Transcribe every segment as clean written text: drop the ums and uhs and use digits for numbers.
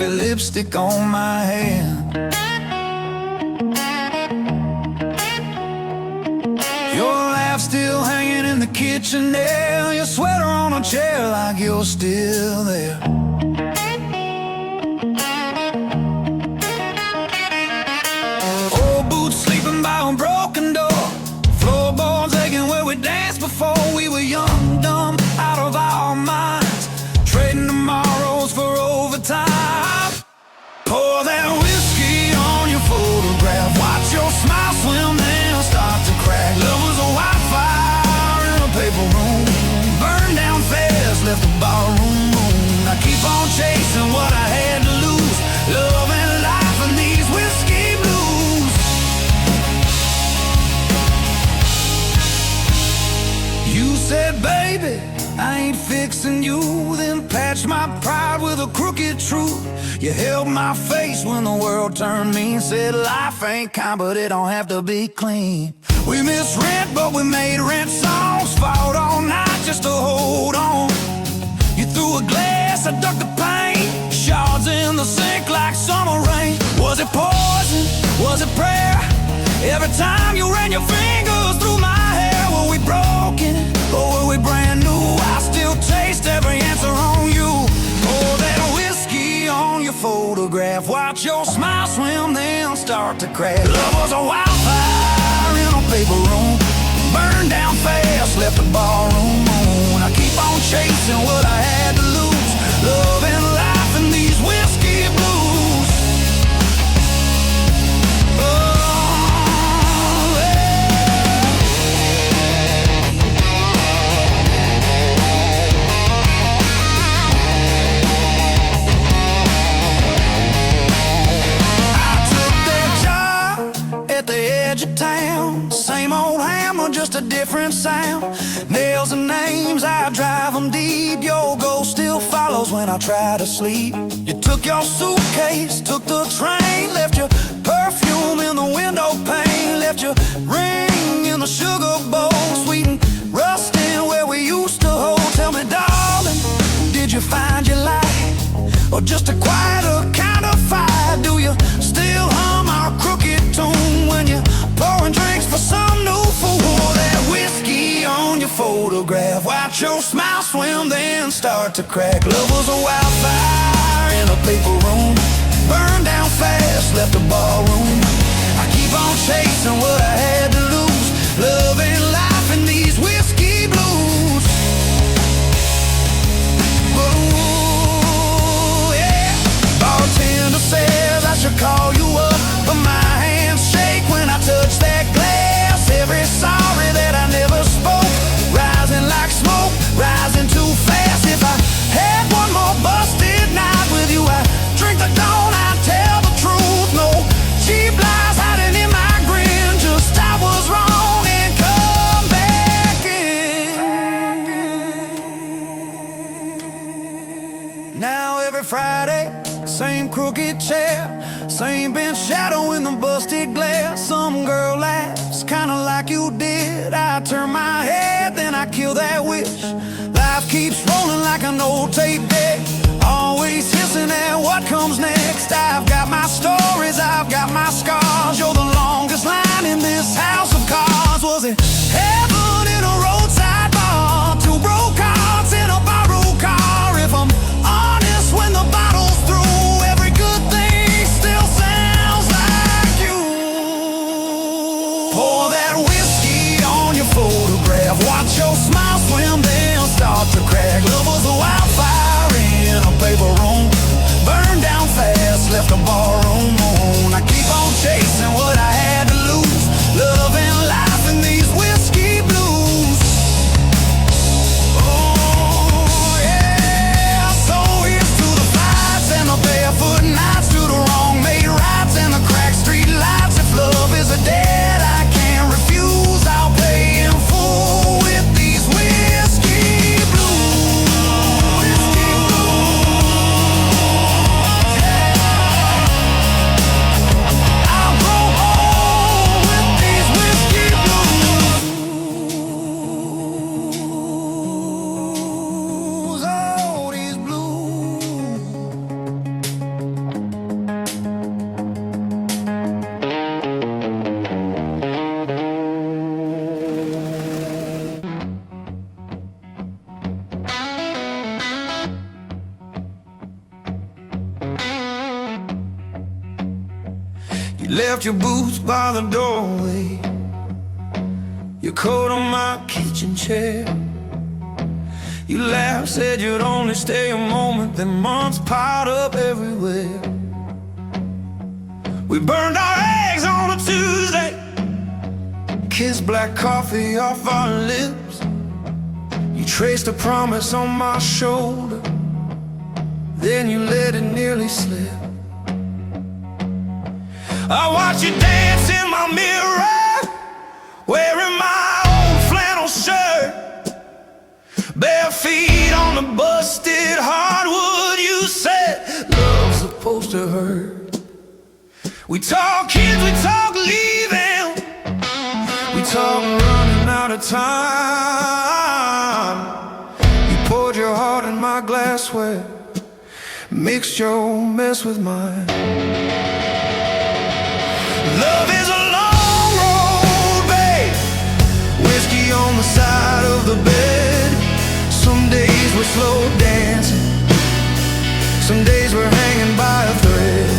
coffee lipstick on my hand. Your laugh still hanging in the kitchen there, your sweater on a chair like you're still there. Old boots sleeping by a broken door, floorboards aching where we danced before we were young, dumb, out of our minds, trading tomorrows for overtime. Pour that whiskey on your photograph, watch your smile swim then start to crack. Love was a wildfire in a paper room, burned down fast, left the barroom moon. I keep on chasing what I had to lose, love and life and these whiskey blues. You said, baby, I ain't fixing you, then patched my pride with a crooked truth. You held my face when the world turned mean, said life ain't kind but it don't have to be clean. We missed rent but we made rent songs, fought all night just to hold on. You threw a glass, I ducked the pain, shards in the sink like summer rain. Was it poison? Was it prayer? Every time you ran your fingers through my hair, were we broken or were we brand new? I still taste every answer on you. Oh, that whiskey on your photograph, watch your smile swim then start to crack. Love was a wildfire in a paper room, burned down fast, left the barroom moon. I keep on chasing what I had to lose, love and life and these whiskey blues. Same old hammer, just a different sound. Nails and names, I drive them deep. Your ghost still follows when I try to sleep. You took your suitcase, took the train, left your perfume in the window pane, left your ring in the sugar bowl, sweet and rusting where we used to hold. Tell me, darling, did you find your light, or just a quieter kind of fire? Do you still hum our crooked tune when you're pouring drinks for some new fool? That whiskey on your photograph, watch your smile swim then start to crack. Love was a wildfire in a paper room, burned down fast, left the barroom. I keep on chasing what I had to lose, love and life and these whiskey blues. Oh, yeah. Bartender says I should call you up, but my hands shake when I touch that glass. Every sorry that I never spoke, rising like smoke, rising too fast. If I had one more busted night with you, I'd drink the dawn, I'd tell the truth. No cheap lies hiding in my grin, just I was wrong and come back in. Now every Friday, same crooked chair, same bench shadow in the busted glass. Some girl laughs kinda like you did. I turn my head, then I kill that wish. Life keeps rolling like an old tape deck, always hissing at what comes next. I've got my stories, I've got my scars. You're the longest line in this house of cards. Was it heaven in a roadside bar, two broke hearts in a borrowed car? If I'm honest, when the bottle's through, every good thing still sounds like you. Pour that whiskey on your photograph, watch your smile swim then start to crack. Love was a wildfire in a paper room, burned down fast, left a barroom moon. I keep on chasing Left your boots by the doorway, your coat on my kitchen chair. You laughed, said you'd only stay a moment, then months piled up everywhere. We burned our eggs on a Tuesday, kissed black coffee off our lips. You traced a promise on my shoulder, then you let it nearly slip. I watch you dance in my mirror, wearing my old flannel shirt, bare feet on the busted hardwood. You said love's supposed to hurt. We talk kids, we talk leaving, we talk running out of time. You poured your heart in my glassware, mixed your mess with mine. Love is a long road, babe, whiskey on the side of the bed. Some days we're slow dancing, some days we're hanging by a thread.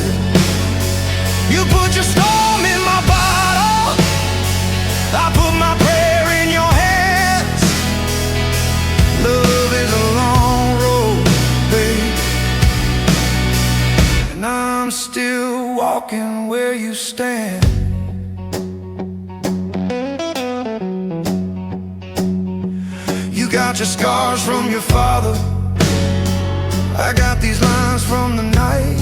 You put your storm in my bottle, I put my prayer in your hands. Love is a long road, babe, and I'm still walking where you stand. You got your scars from your father, I got these lines from the night.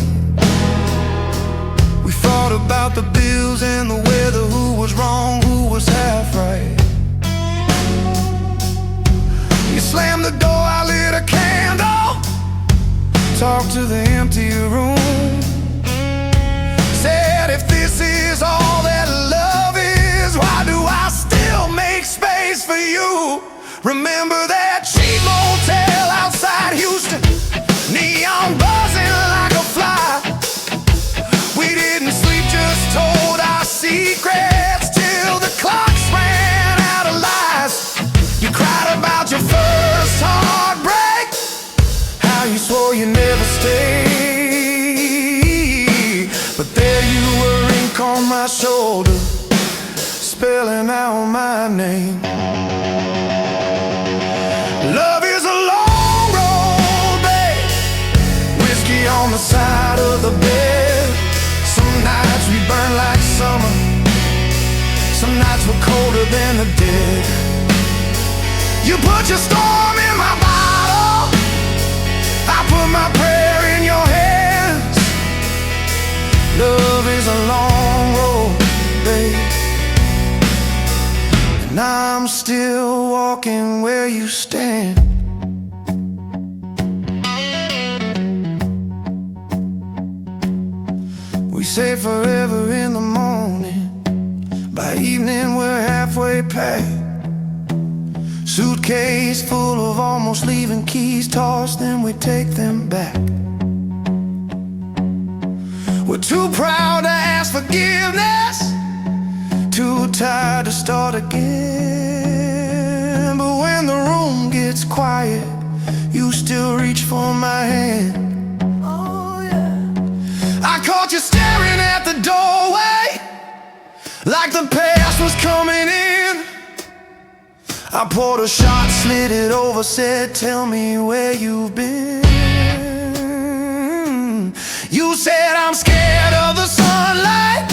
We fought about the bills and the weather, who was wrong, who was half right. You slammed the door, I lit a candle, talked to the empty room, said if this is all that love is, why do I still make space for you? Remember that cheap motel outside Houston, neon buzzing like a fly. We didn't sleep, just told our secrets till the clocks ran out of lies. You cried about your first heartbreak, how you swore you'd never stay, but there you were, ink on my shoulder, spelling out my name. Love is a long road, babe, whiskey on the side of the bed. Some nights we burn like summer, some nights were colder than the dead. You put your storm in my bottle, I put my prayer in your hands. Love is a long road, babe, and I'm still walking where you stand. We say forever in the morning, by evening we're halfway packed. Suitcase full of almost leaving keys, tossed, then we take them back. We're too proud to ask forgiveness, too tired to start again. But when the room gets quiet, you still reach for my hand. Oh yeah, I caught you staring at the doorway, like the past was coming in. I poured a shot, slid it over, said, tell me where you've been. You said, I'm scared of the sunlight,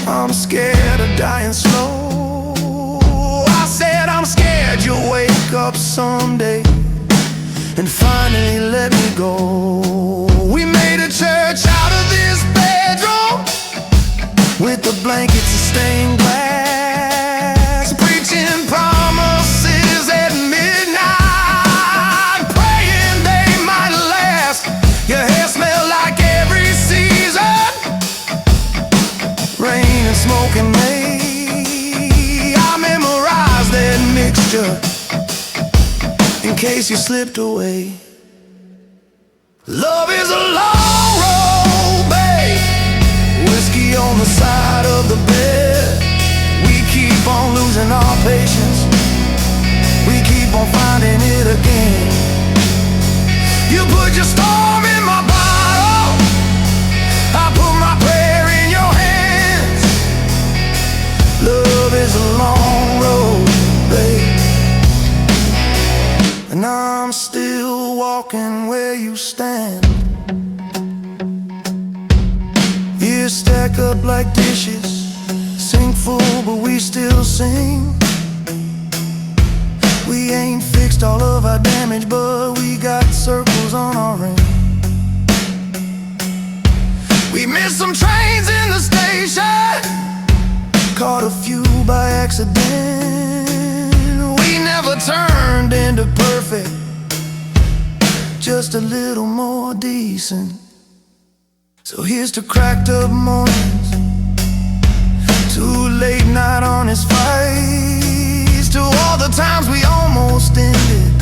I'm scared of dying slow. I said, I'm scared you'll wake up someday and finally let me go. We made a church out of this bedroom, with the blankets of stained glass, preaching promises at midnight, praying they might last. Your hair smelled like every season, rain and smoke and May. I memorized that mixture in case you slipped away. Love is a long road, babe, whiskey on the side of the bed. We keep on losing our patience, we keep on finding it again. You put your storm in my bottle, I put my prayer in your hand. walking where you stand. Years stack up like dishes, sink full but we still sing. We ain't fixed all of our damage, but we got circles on our ring. We missed some trains in the station, caught a few by accident. We never turned into perfect, just a little more decent. So here's to cracked up mornings, to late night honest fights, to all the times we almost ended,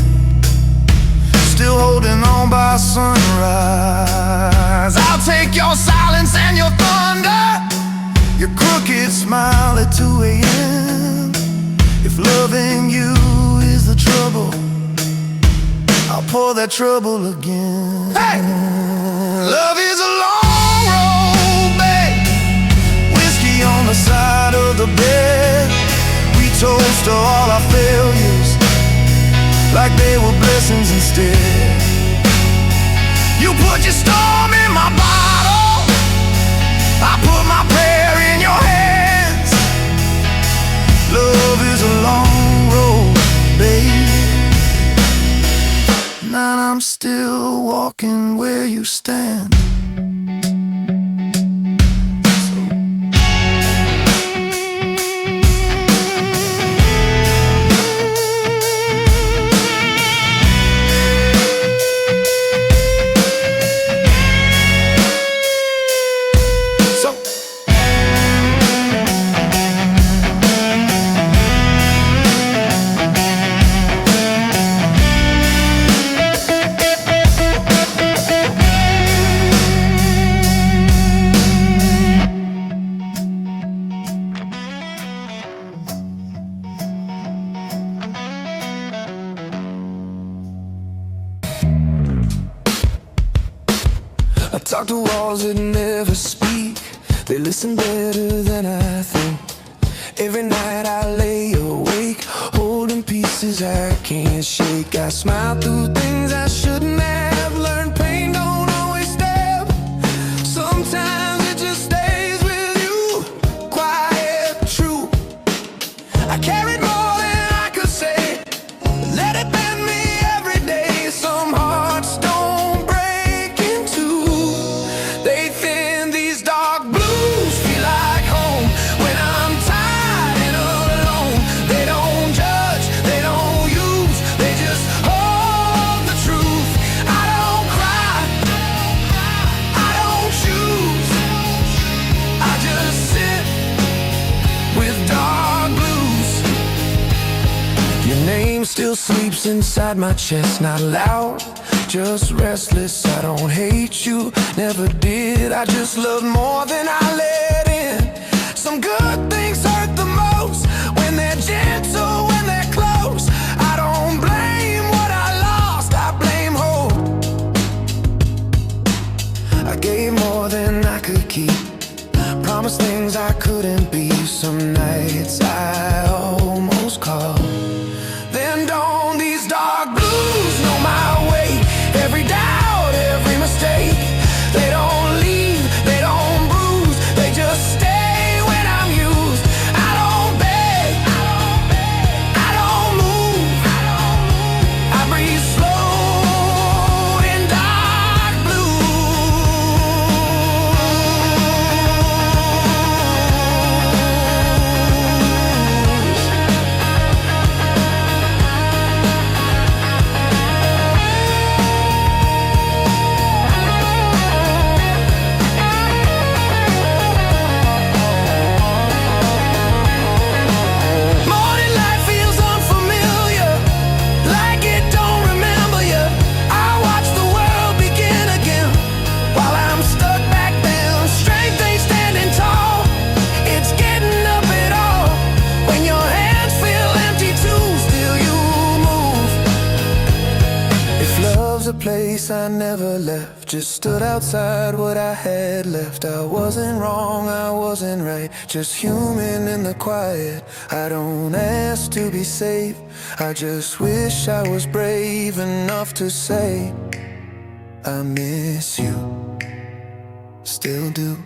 still holding on by sunrise. I'll take your silence and your thunder, your crooked smile at 2 a.m. If loving you is the trouble, I'll pour that trouble again. Hey! Love is a long road, babe, whiskey on the side of the bed. We toast to all our failures like they were blessings instead. You put your storm in my bottle, I put my prayer in your hands. Love is a long road, babe, and I'm still walking where you stand. I talk to walls that never speak, they listen better than I think. Every night I lay awake, holding pieces I can't shake. I smile through things I shouldn't have, learned pain don't always stab. Sometimes it just stays with you, quiet, true. I carried more than I could say, let it bend me every day. Some hearts don't break in two, they thin. These dark blues feel like home when I'm tired and alone. They don't judge, they don't use, they just hold the truth. I don't cry, I don't choose, I just sit with dark blues. Your name still sleeps inside my chest, not loud, just restless. I don't hate you, never did. I just love more than I let in. Some good things hurt the most when they're gentle, when they're close. I don't blame what I lost, I blame hope. I gave more than I could keep, promised things I couldn't be. Some nights I almost called. Then don't these dark blues know my way? Every doubt, every mistake. They don't leave, they don't bruise, they just stay when I'm used. I don't beg, I don't move, I breathe slow in dark blues. place I never left, just stood outside what I had left. I wasn't wrong, I wasn't right, just human in the quiet. I don't ask to be saved, I just wish I was brave enough to say I miss you, still do.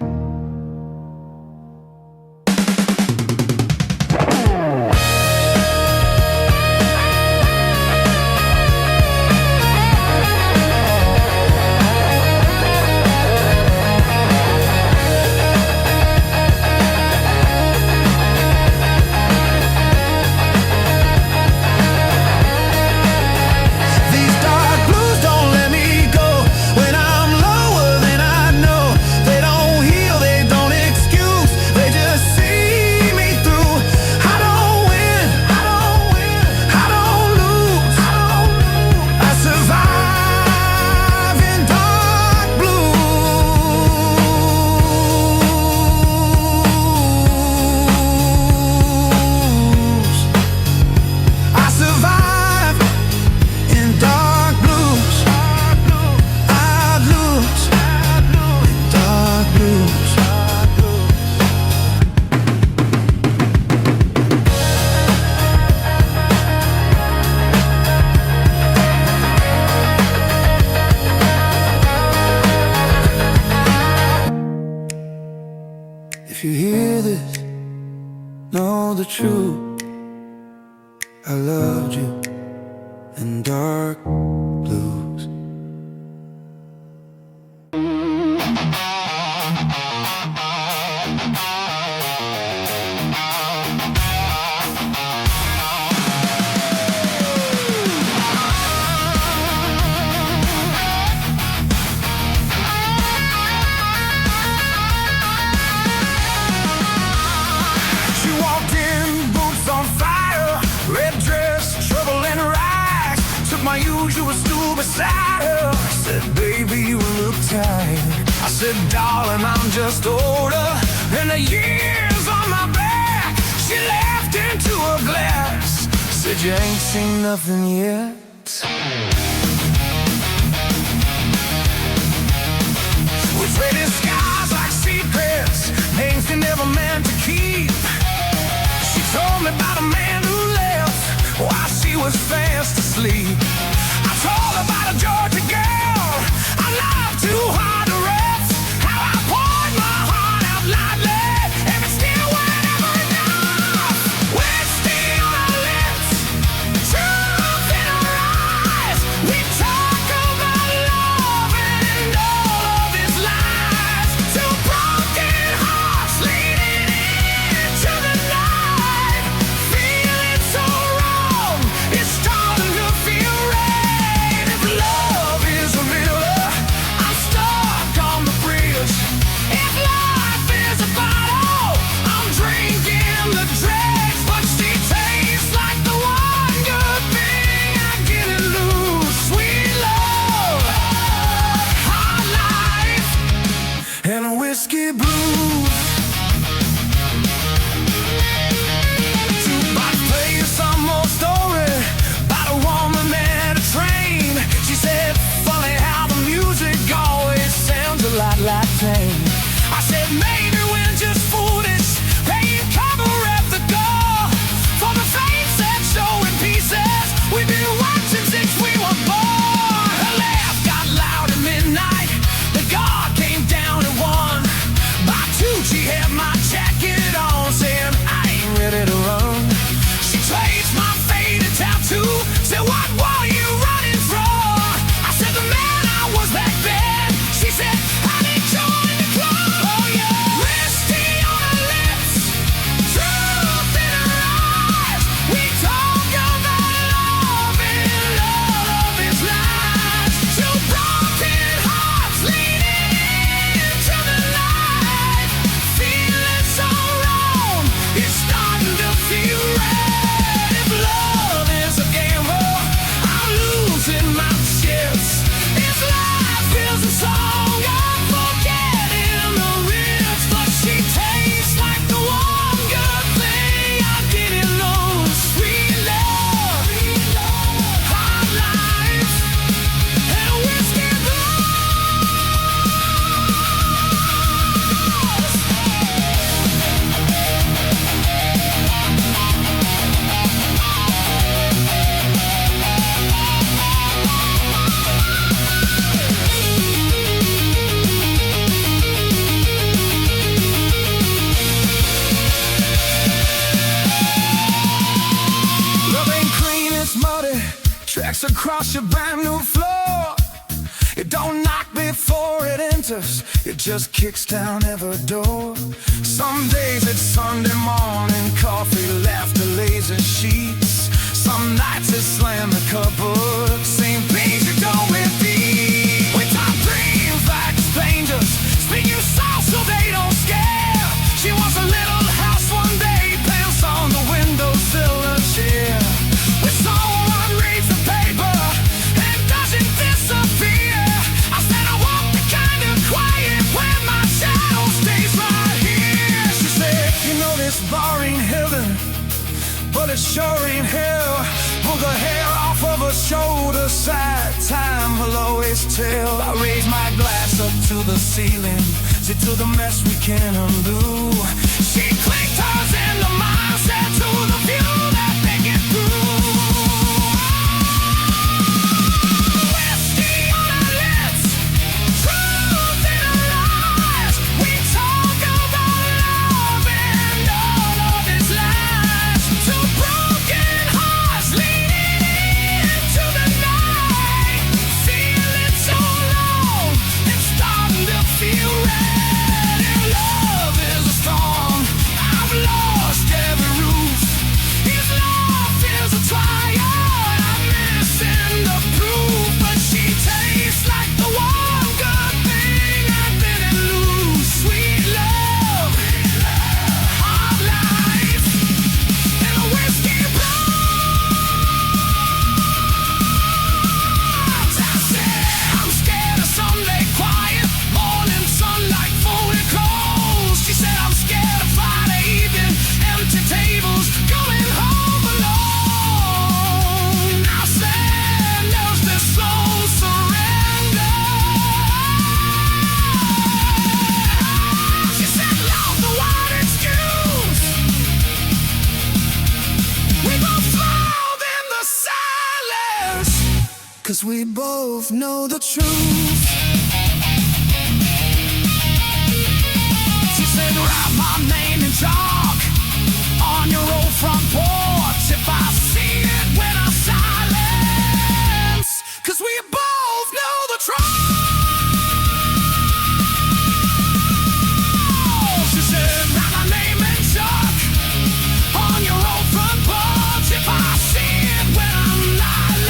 If you hear this, know the truth. I loved you in dark blues. My usual stool beside her. I said, baby, you look tired. I said, darling, I'm just older, and the years on my back. She laughed into a glass, said, you ain't seen nothing yet. We traded skies like secrets, names they never meant to keep. She told me about a man who left while she was fast asleep. I told her about a Georgia girl I loved too hard to rest. How I poured my heart out lightly, and it still went ever enough. Whiskey on our lips, truth in our eyes. We talk about love and all of its lies. Two broken hearts leading into the night, feeling so wrong, it's starting to feel right. If love is a river, I'm stuck on the bridge. If life is a bottle, I'm drinking the dregs. But she tastes like the one good thing I get to lose. Sweet love, hard life, and whiskey blues. Jukebox plays some more story about a woman and a train. She said, funny how the music always sounds a lot like pain. I said, maybe we're just foolish, paying cover at the door for the fame set show in pieces we've been watching since we were born. Her laugh got loud at midnight, the guard came down at 1. By 2 she had my jacket on, saying, I ain't ready to run. She traced my faded tattoo, said, what were you running from? I said, the man I was back then. She said, I didn't join the club. Oh yeah, whiskey across your brand new floor. It don't knock before it enters, it just kicks down every door. Some days it's Sunday morning, coffee, laughter, lazy sheets. Some nights it's slam the cupboard, same things you do with these. We talk dreams like strangers, speak you soft so they don't scare. She wants a little house one day, pants on the windowsill, a chair. We saw one reads the paper and doesn't disappear. I said I want the kind of quiet where my shadow stays right here. She said, you know this bar ain't heaven, but it sure ain't hell. Pull the hair off of her shoulder, side time will always tell. I raise my glass up to the ceiling, see to the mess we can't undo. She clicked hers into mine, said to the view that they get through. Whiskey on our lips, truth in our eyes. We talk about love and all of its lies. Two broken hearts leading into the night, feeling so alone and starting to feel red. And love is a storm, I've lost every roof. His love is a trial, I'm missing the proof. But she tastes like the one good thing I didn't lose. Sweet love, hard life, and a whiskey brunch. I said I'm scared of Sunday quiet, morning sunlight, folded clothes. She said I'm scared of Friday evening, empty tables, going home alone. I said there's this slow surrender. She said love the one excuse. We both thrilled in the silence, 'cause we both know the truth. She said write my name in chalk on your old front porch if I see it when I silence, 'cause we both know the truth. She said write my name in chalk on your old front porch if I see it when I'm silent.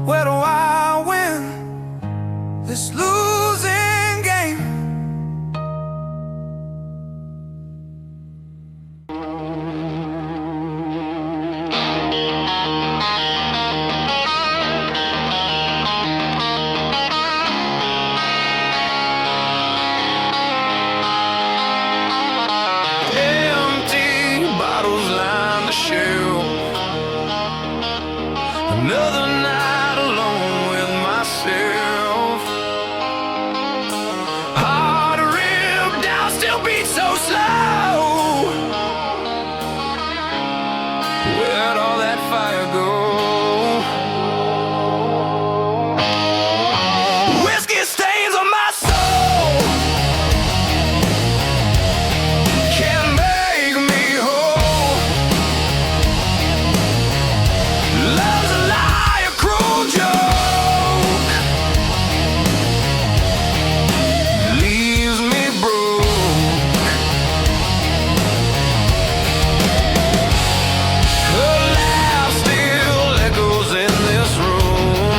Where do I win this losing game? Empty bottles line the shelf. Another night alone with myself. Heart ripped down, still beat so slow. Where'd all that fire go? Whiskey stains on my soul. Can't make me whole. Love's a lie, a cruel joke. Leaves me broke. Her laugh still echoes in this room.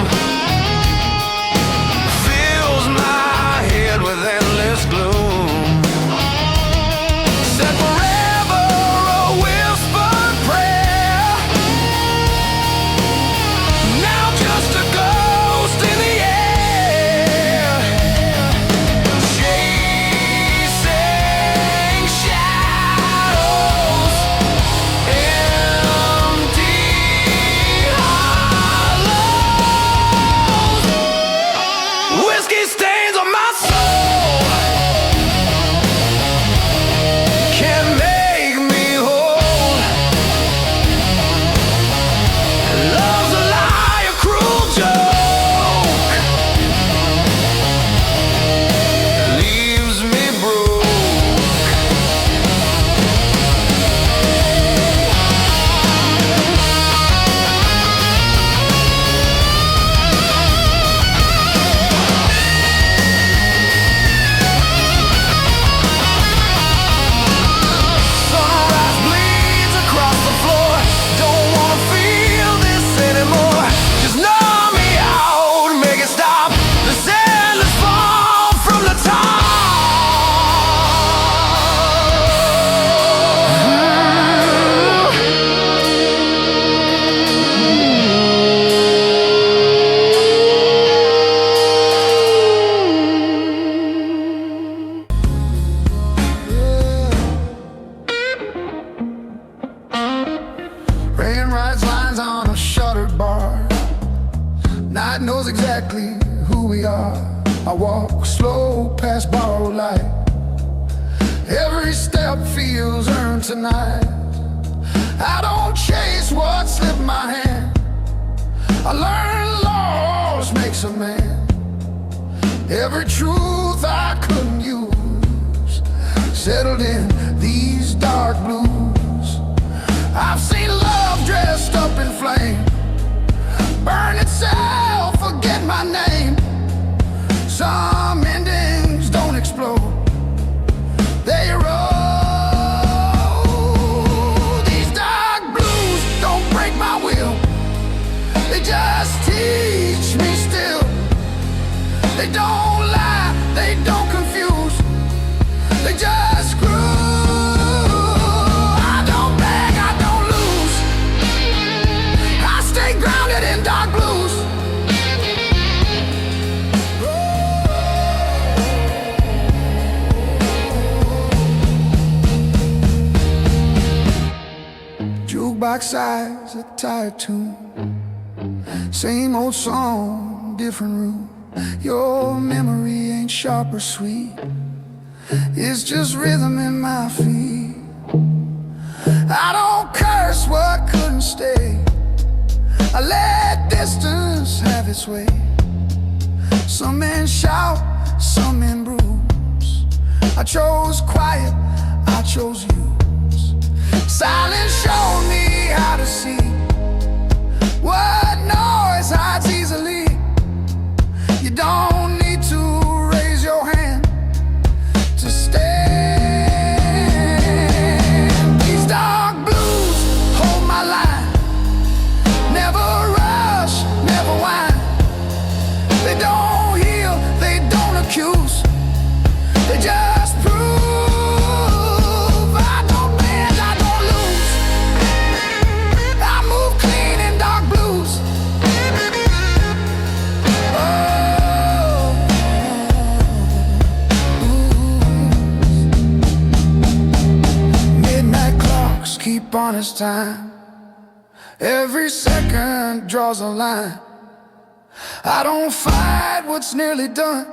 Fills my head with endless gloom. Said forever a whispered prayer. Now just a ghost in the air. Chasing shadows. Empty hollows. Whiskey stains on my soul. Can't make me whole. Love's a lie, a cruel joke. Leaves me broke. Sunrise bleeds across the floor. Don't wanna feel this anymore. Just numb me out, make it stop. This endless fall from the top. Rain writes lines on a shuttered bar. Night knows exactly who we are. I walk slow past borrowed light. Every step feels earned tonight. I don't chase what slipped my hand. I learned loss makes a man. Every truth I couldn't use settled in these dark blues. I've seen love dressed up in flame, burn itself, forget my name. Some endings don't explode, they erode. These dark blues don't break my will, they just teach me still. They don't lie, they don't confuse, they just groove. I don't beg, I don't lose, I stay grounded in dark blues. Jukebox sighs a tired tune, same old song, different room. Your memory ain't sharp or sweet, it's just rhythm in my feet. I don't curse what couldn't stay, I let distance have its way. Some men shout, some men bruise. I chose quiet, I chose use. Silence showed me how to see what noise hides easily. You don't need to raise your hand to stand. These dark blues hold my line. Never rush, never whine. one is time. Every second draws a line. I don't fight what's nearly done.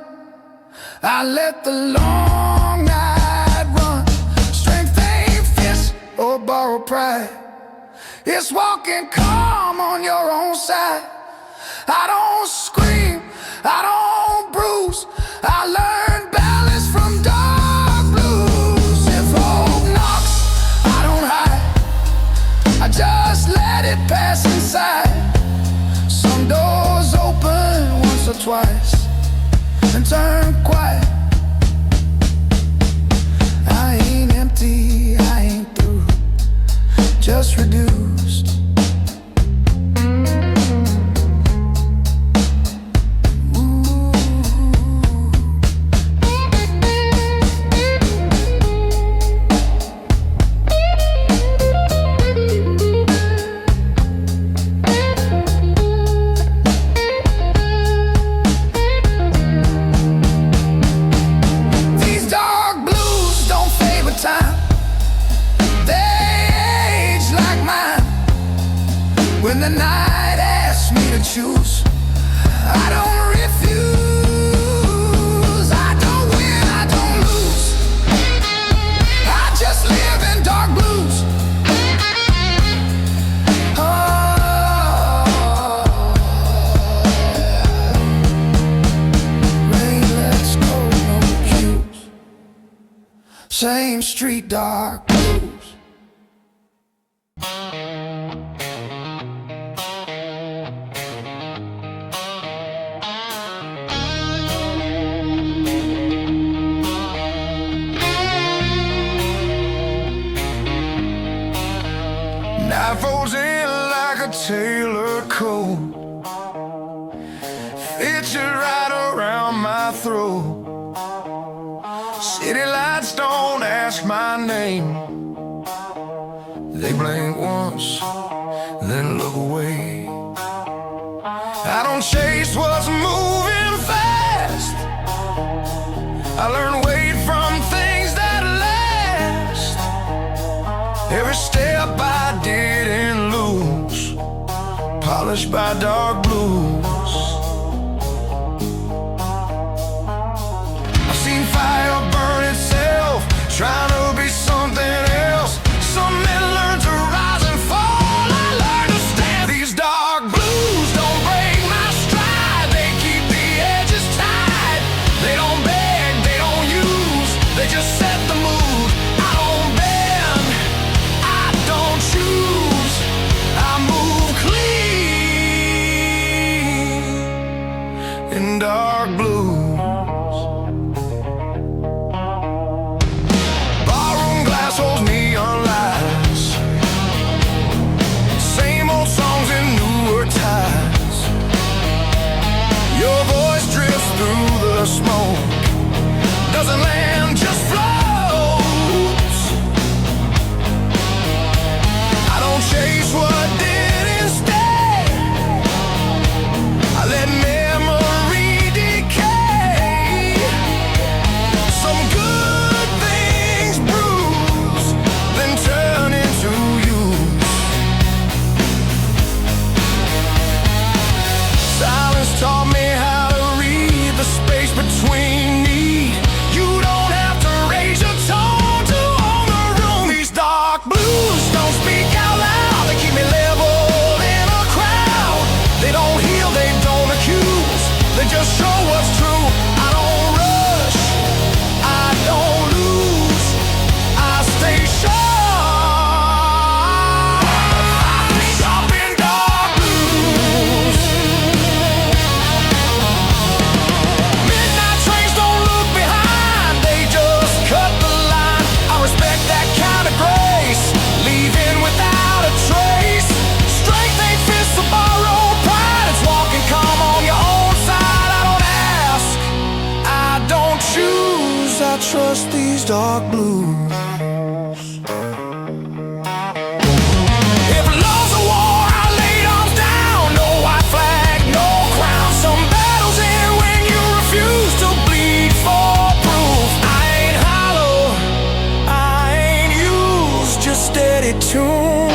I let the long night run. Strength ain't fist or borrowed pride. It's walking calm on your own side. I don't scream, I don't bruise. I learned balance from dark blues. If hope knocks, I don't hide. I just let it pass inside. Some doors open once or twice and turn quiet. I ain't empty, I ain't through, just reduced. When the night asks me to choose, I don't refuse. I don't win, I don't lose. I just live in dark blues. Oh, rain, let's go, no cues. Same street, dark blues. Knife rolls in like a tailor coat, fits you right around my throat. City lights don't ask my name. They blink once, then look away. I don't chase what's moving fast. I learn wait from things that last. Every step I didn't lose, polished by dark blues. I've seen fire burn itself, trying to be something else. Some men learn to rise and fall, I learned to stand. These dark blues don't break my stride. They keep the edges tight. They don't beg, they don't use, they just set the mood. I don't bend, I don't choose, I move clean in dark blues. Barroom glass holds neon lights, same old songs in newer ties. Your voice drifts through the smoke, doesn't land, just floats. I don't chase what didn't stay. I let memory decay. Some good things bruise, then turn into use. Silence taught me how to read the space between me. You don't have to raise your tone to own the room. These dark blues don't speak out loud. They keep me leveled in a crowd. They don't heal, they don't accuse, they just show what's true. I don't rush, I don't lose, I stay sharp. Sharp in dark blues. Midnight trains don't look behind, they just cut the line. I respect that kind of grace, leaving without a trace. Strength ain't fist or borrowed pride. It's walking calm on your own side. I don't ask, I don't choose, I trust these dark blues. If love's a war, I laid arms down. No white flag, no crown. Some battles end when you refuse to bleed for proof. I ain't hollow, I ain't used, just steady tune.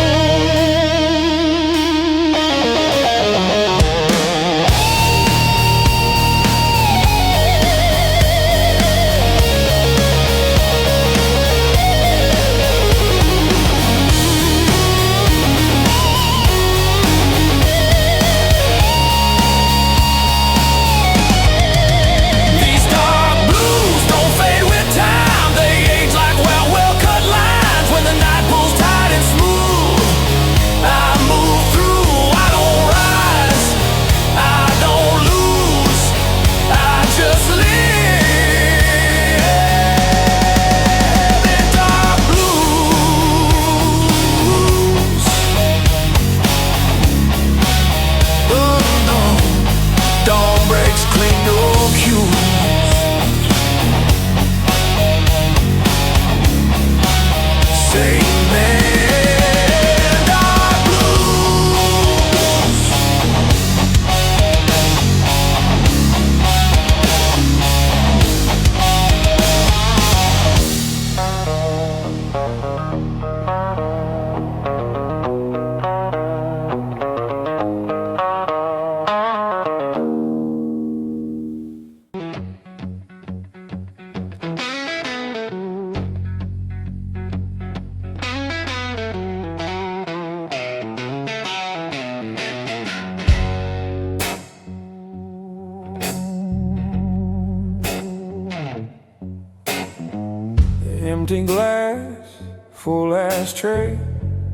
Empty glass, full ashtray,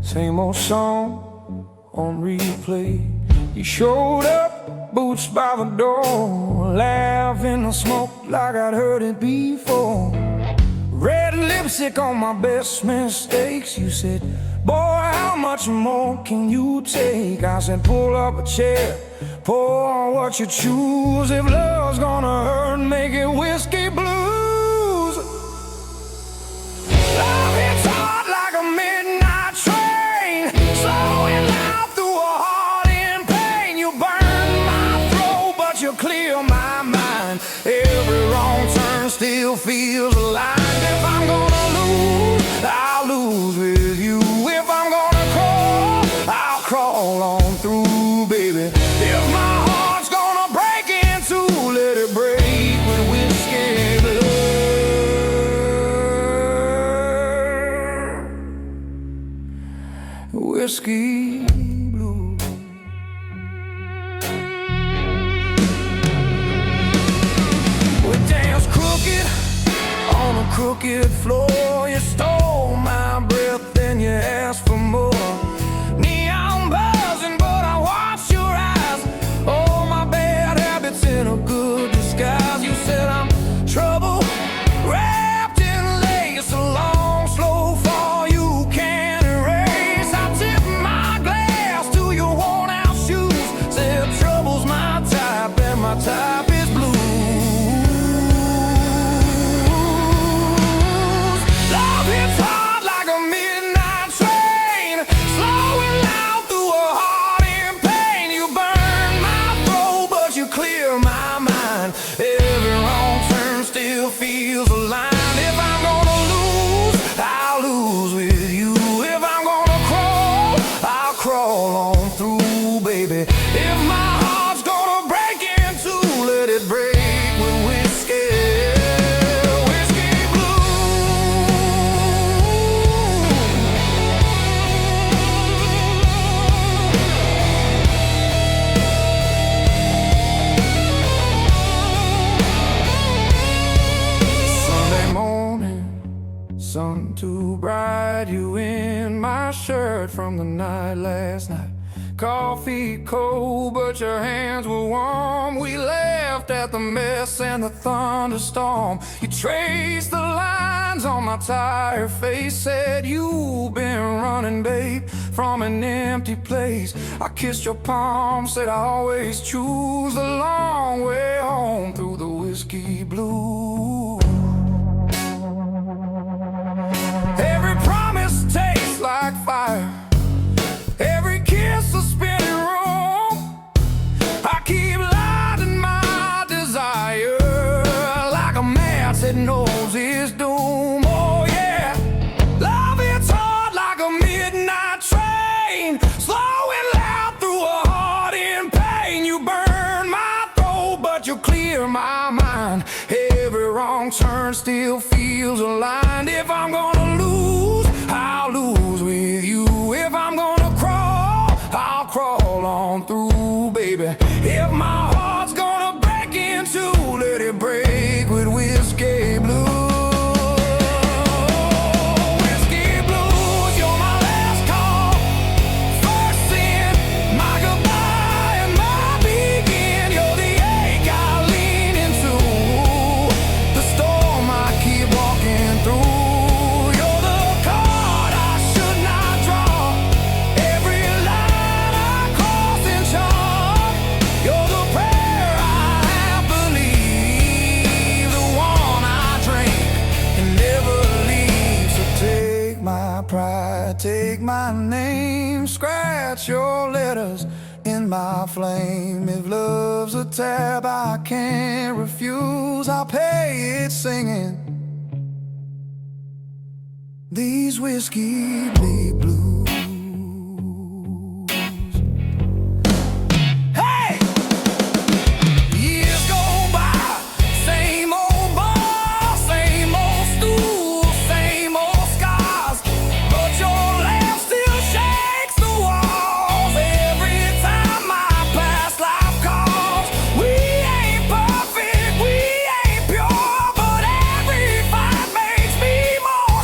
same old song on replay. You showed up, boots by the door, laugh in the smoke like I'd heard it before. Red lipstick on my best mistakes. You said, boy, how much more can you take? I said, pull up a chair, pour what you choose. If love's gonna hurt, make it whiskey blues. Love hits hard like a midnight train, slowing loud through a heart in pain. You burn my throat, but you clear my mind. Every wrong turn still feels alive. If I'm gonna lose, I'll lose with you. If I'm gonna crawl, I'll crawl on through, baby. If my heart's gonna break in two, let it break with whiskey blood. Whiskey blue. We danced crooked on a crooked floor. You stole my breath, then you asked for more. Neon buzzing, but I watched your eyes. Oh, my bad habits in a good disguise. You said I'm trouble wrapped in lace, a long, slow fall you can't erase. I tip my glass to your worn-out shoes. Said trouble's my type, and my type is blue. Love hits hard like a midnight train, slowing loud through a heart in pain. You burn my throat, but you clear my mind. Every wrong turn still feels aligned. If I'm gonna lose, I'll lose with you. If I'm gonna crawl, I'll crawl on through, baby. If my heart's gonna break in two, let it break with whiskey. Whiskey blue. Sunday morning, sun too bright. You in my shirt from the night last night. Coffee cold, but your hands were warm. We laughed at the mess and the thunderstorm. You traced the lines on my tired face. Said you've been running, babe, from an empty place. I kissed your palm, said I always choose the long way home through the whiskey blue. Every promise tastes like fire, every kiss a spinning room. I keep lighting my desire like a man that knows his doom. Oh yeah, love hits hard like a midnight train, slowing loud through a heart in pain. You burn my throat, but you clear my mind. Every wrong turn still feels aligned. If I'm gonna lose, I'll lose with you. If I'm gonna crawl, I'll crawl on through, baby. If my heart's gonna break in two, let it break with whiskey blue. Whiskey blues, you're my last call. First sin, my goodbye and my begin. You're the ache I lean into, the storm I keep walking through. You're the card I should not draw, every line I cross in chalk. You're the prayer I have believed, the one I drink and never leave. So take my pride, take my name, scratch your letters in my flame. If love's a tab I can't refuse, I'll pay it singing these whiskey blues. Hey! Years go by, same old bar, same old stool, same old scars, but your laugh still shakes the walls every time my past life calls. We ain't perfect, we ain't pure, but every fight makes me more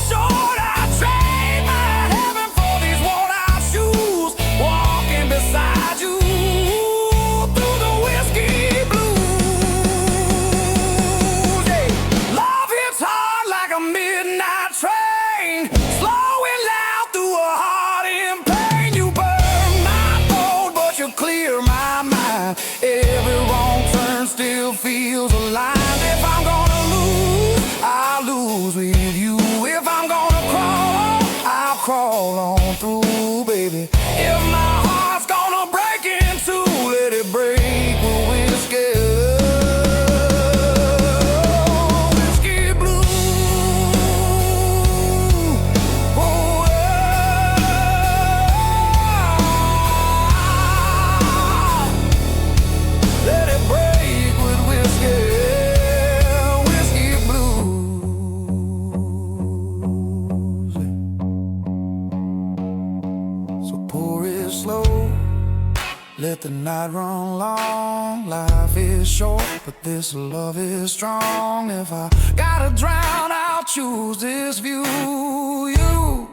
let the night run long. Life is short, but this love is strong. If I gotta drown, I'll choose this view. You,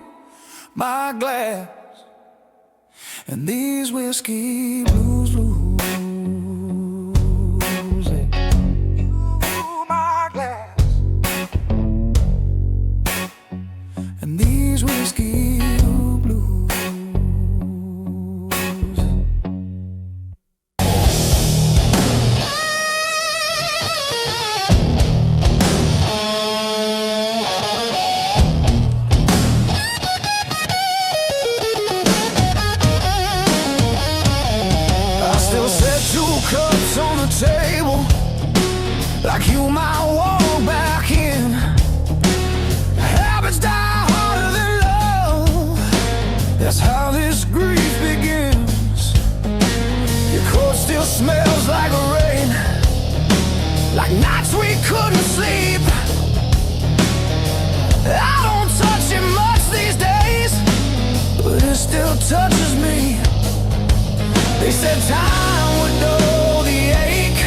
my glass, and these whiskey blues, blues. You, my glass, and these whiskey blues. Cups on the table, like you might walk back in. Habits die harder than love. That's how this grief begins. Your coat still smells like rain, like nights we couldn't sleep. I don't touch it much these days, but it still touches me. They said time would dull the ache,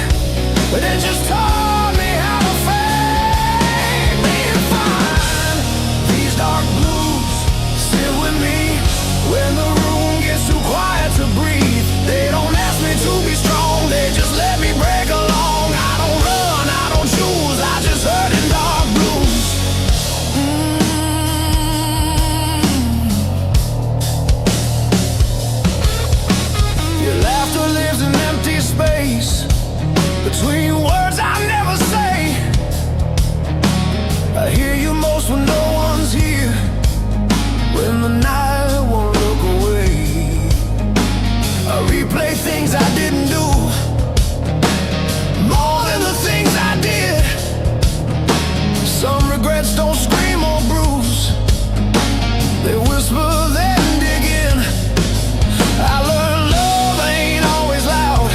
but it just taught me how to fake being fine. These dark blues sit with me when the room gets too quiet to breathe. They don't ask me to be strong, they just let me break along. I don't run, I don't choose, I just hurt in dark blues. Your laughter lives in empty space between words I never say. I hear you most when no one's here, when the night won't look away. I replay things I didn't do, more than the things I did. Some regrets don't scream or bruise, they whisper then dig in. I learned love ain't always loud,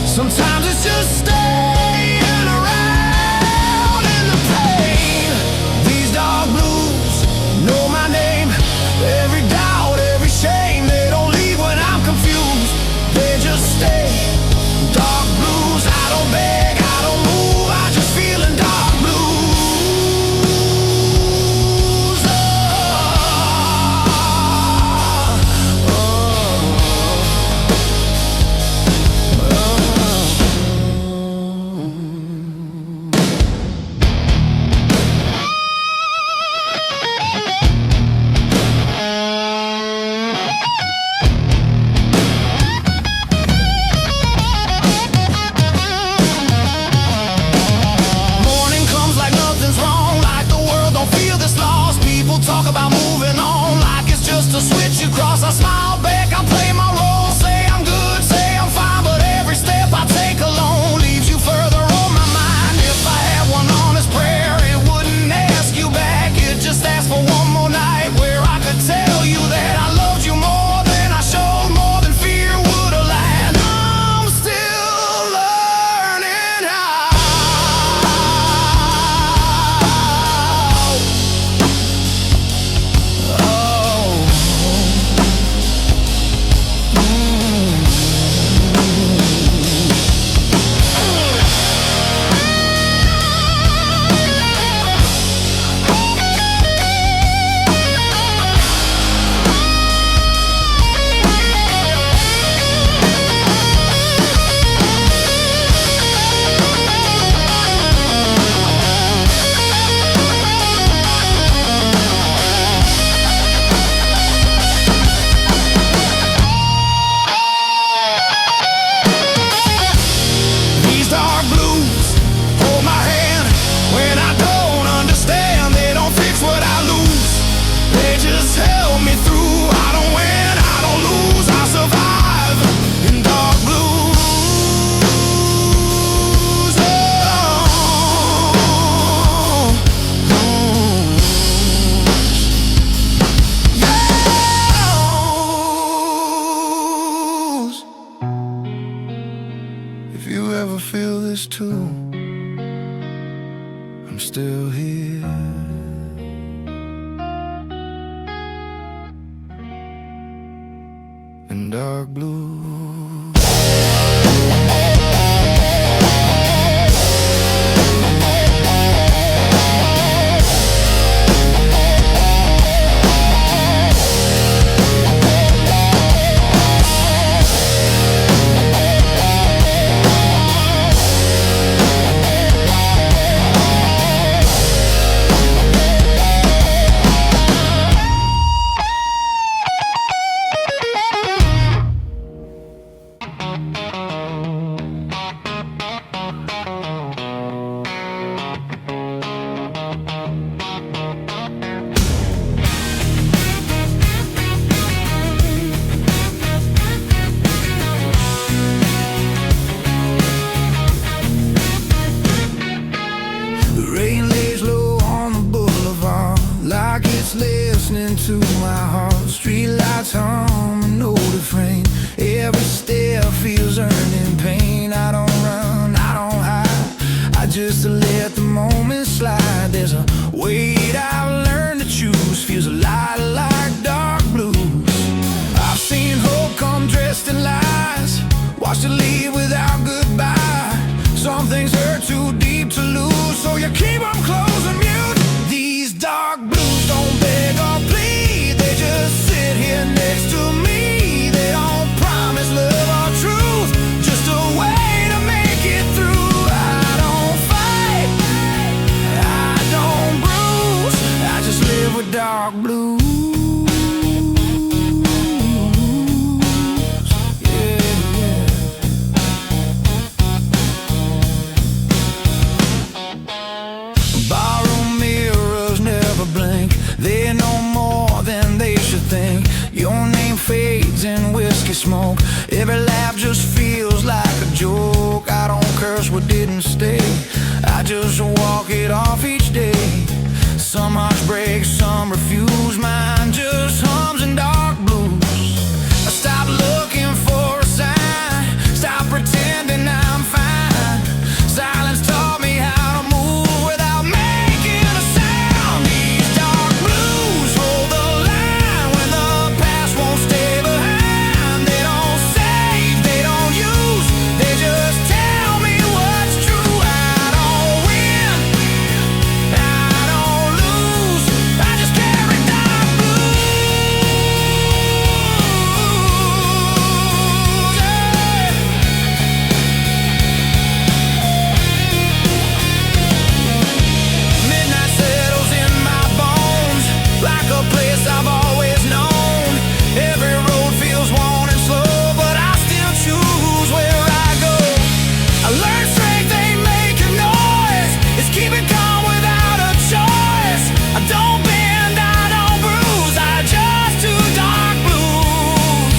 sometimes it's just staying around in the pain. These dark blues know my name, every doubt, every shame. They don't leave when I'm confused, they just stay. Dark blues, I don't beg, I don't move, I just feel in dark blues. Morning comes like nothing's wrong, like the world don't feel this lost. People talk about moving on, like it's just a switch you cross. I smile back, I play my role, say I'm good, say I'm fine, but every step I take alone leaves you further on my mind. If I had one honest prayer, it wouldn't ask you back, it just asked for one more night where I could tell you that I loved you more than I showed, more than fear would allow. I'm still learning how. These dark blues hold my hand when I don't understand. They don't fix what I lose, they just help me through. I don't win, I don't lose, I survive in dark blues. If you ever feel this too, I'm still here. In dark blue. pain. I don't run, I don't hide, I just let the moment slide. There's a weight I've learned to choose, feels a lot like dark blues. I've seen hope come dressed in lies, watched it leave without goodbye. Some things hurt too deep to lose, so you keep them close and mute. These dark blues don't beg or plead, they just sit here next to me. They don't promise love or truth, just a way to make it through. I don't fight, I don't bruise, I just live with dark blues. They know more than they should think. Your name fades in whiskey smoke, every laugh just feels like a joke. I don't curse what didn't stay, I just walk it off each day. Some hearts break, some refuse, mine just hums in dark blues. I stop looking for a sign, stop pretending I'm fine. Silence taught me how to move without making a sound. These dark blues hold the line when the past won't stay behind. They don't save, they don't use, they just tell me what's true. I don't win, I don't lose, I just carry dark blues. Midnight settles in my bones, like a place I've always known. Every road feels worn and slow, but I still choose where I go. I learned strength ain't making noise, it's keeping calm without a choice. I don't bend, I don't bruise, I just do dark blues.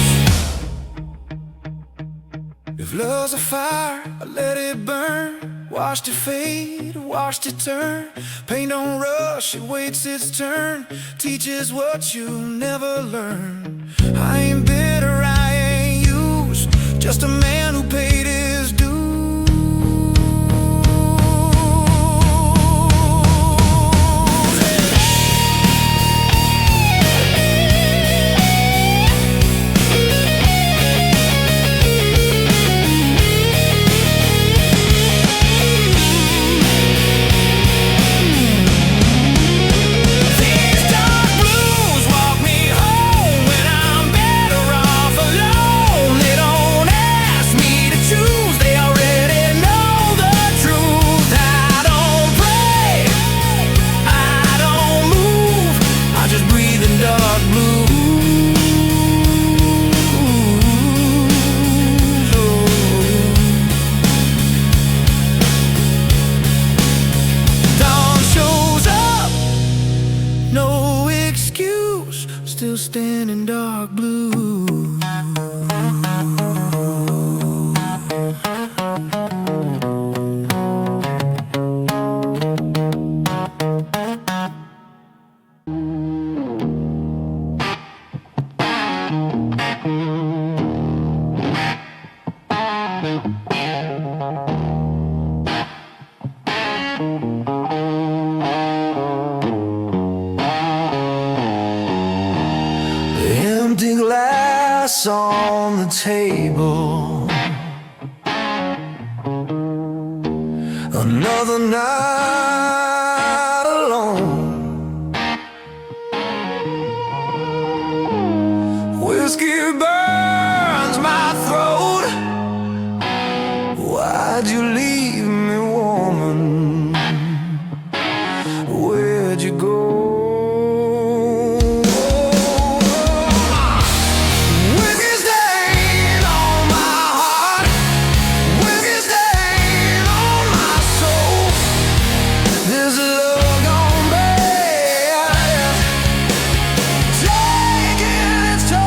If love's a fire, I let it burn, watched it fade, watched it turn. Pain don't rush, it waits its turn, teaches what you never learn. I ain't bitter, I ain't used, just a man who paid his dues. These dark blues walk me home when I'm better off alone. They don't ask me to choose, they already know the truth. I don't pray, I don't move, I just breathe in dark blues. Dawn shows up, no excuse, still standing dark blue. Empty glass on the table, another night alone. Whiskey burns my throat, why'd you leave me, woman? Where'd you go? Whiskey stain on my heart, whiskey stain on my soul. This love gone bad, taking its toll.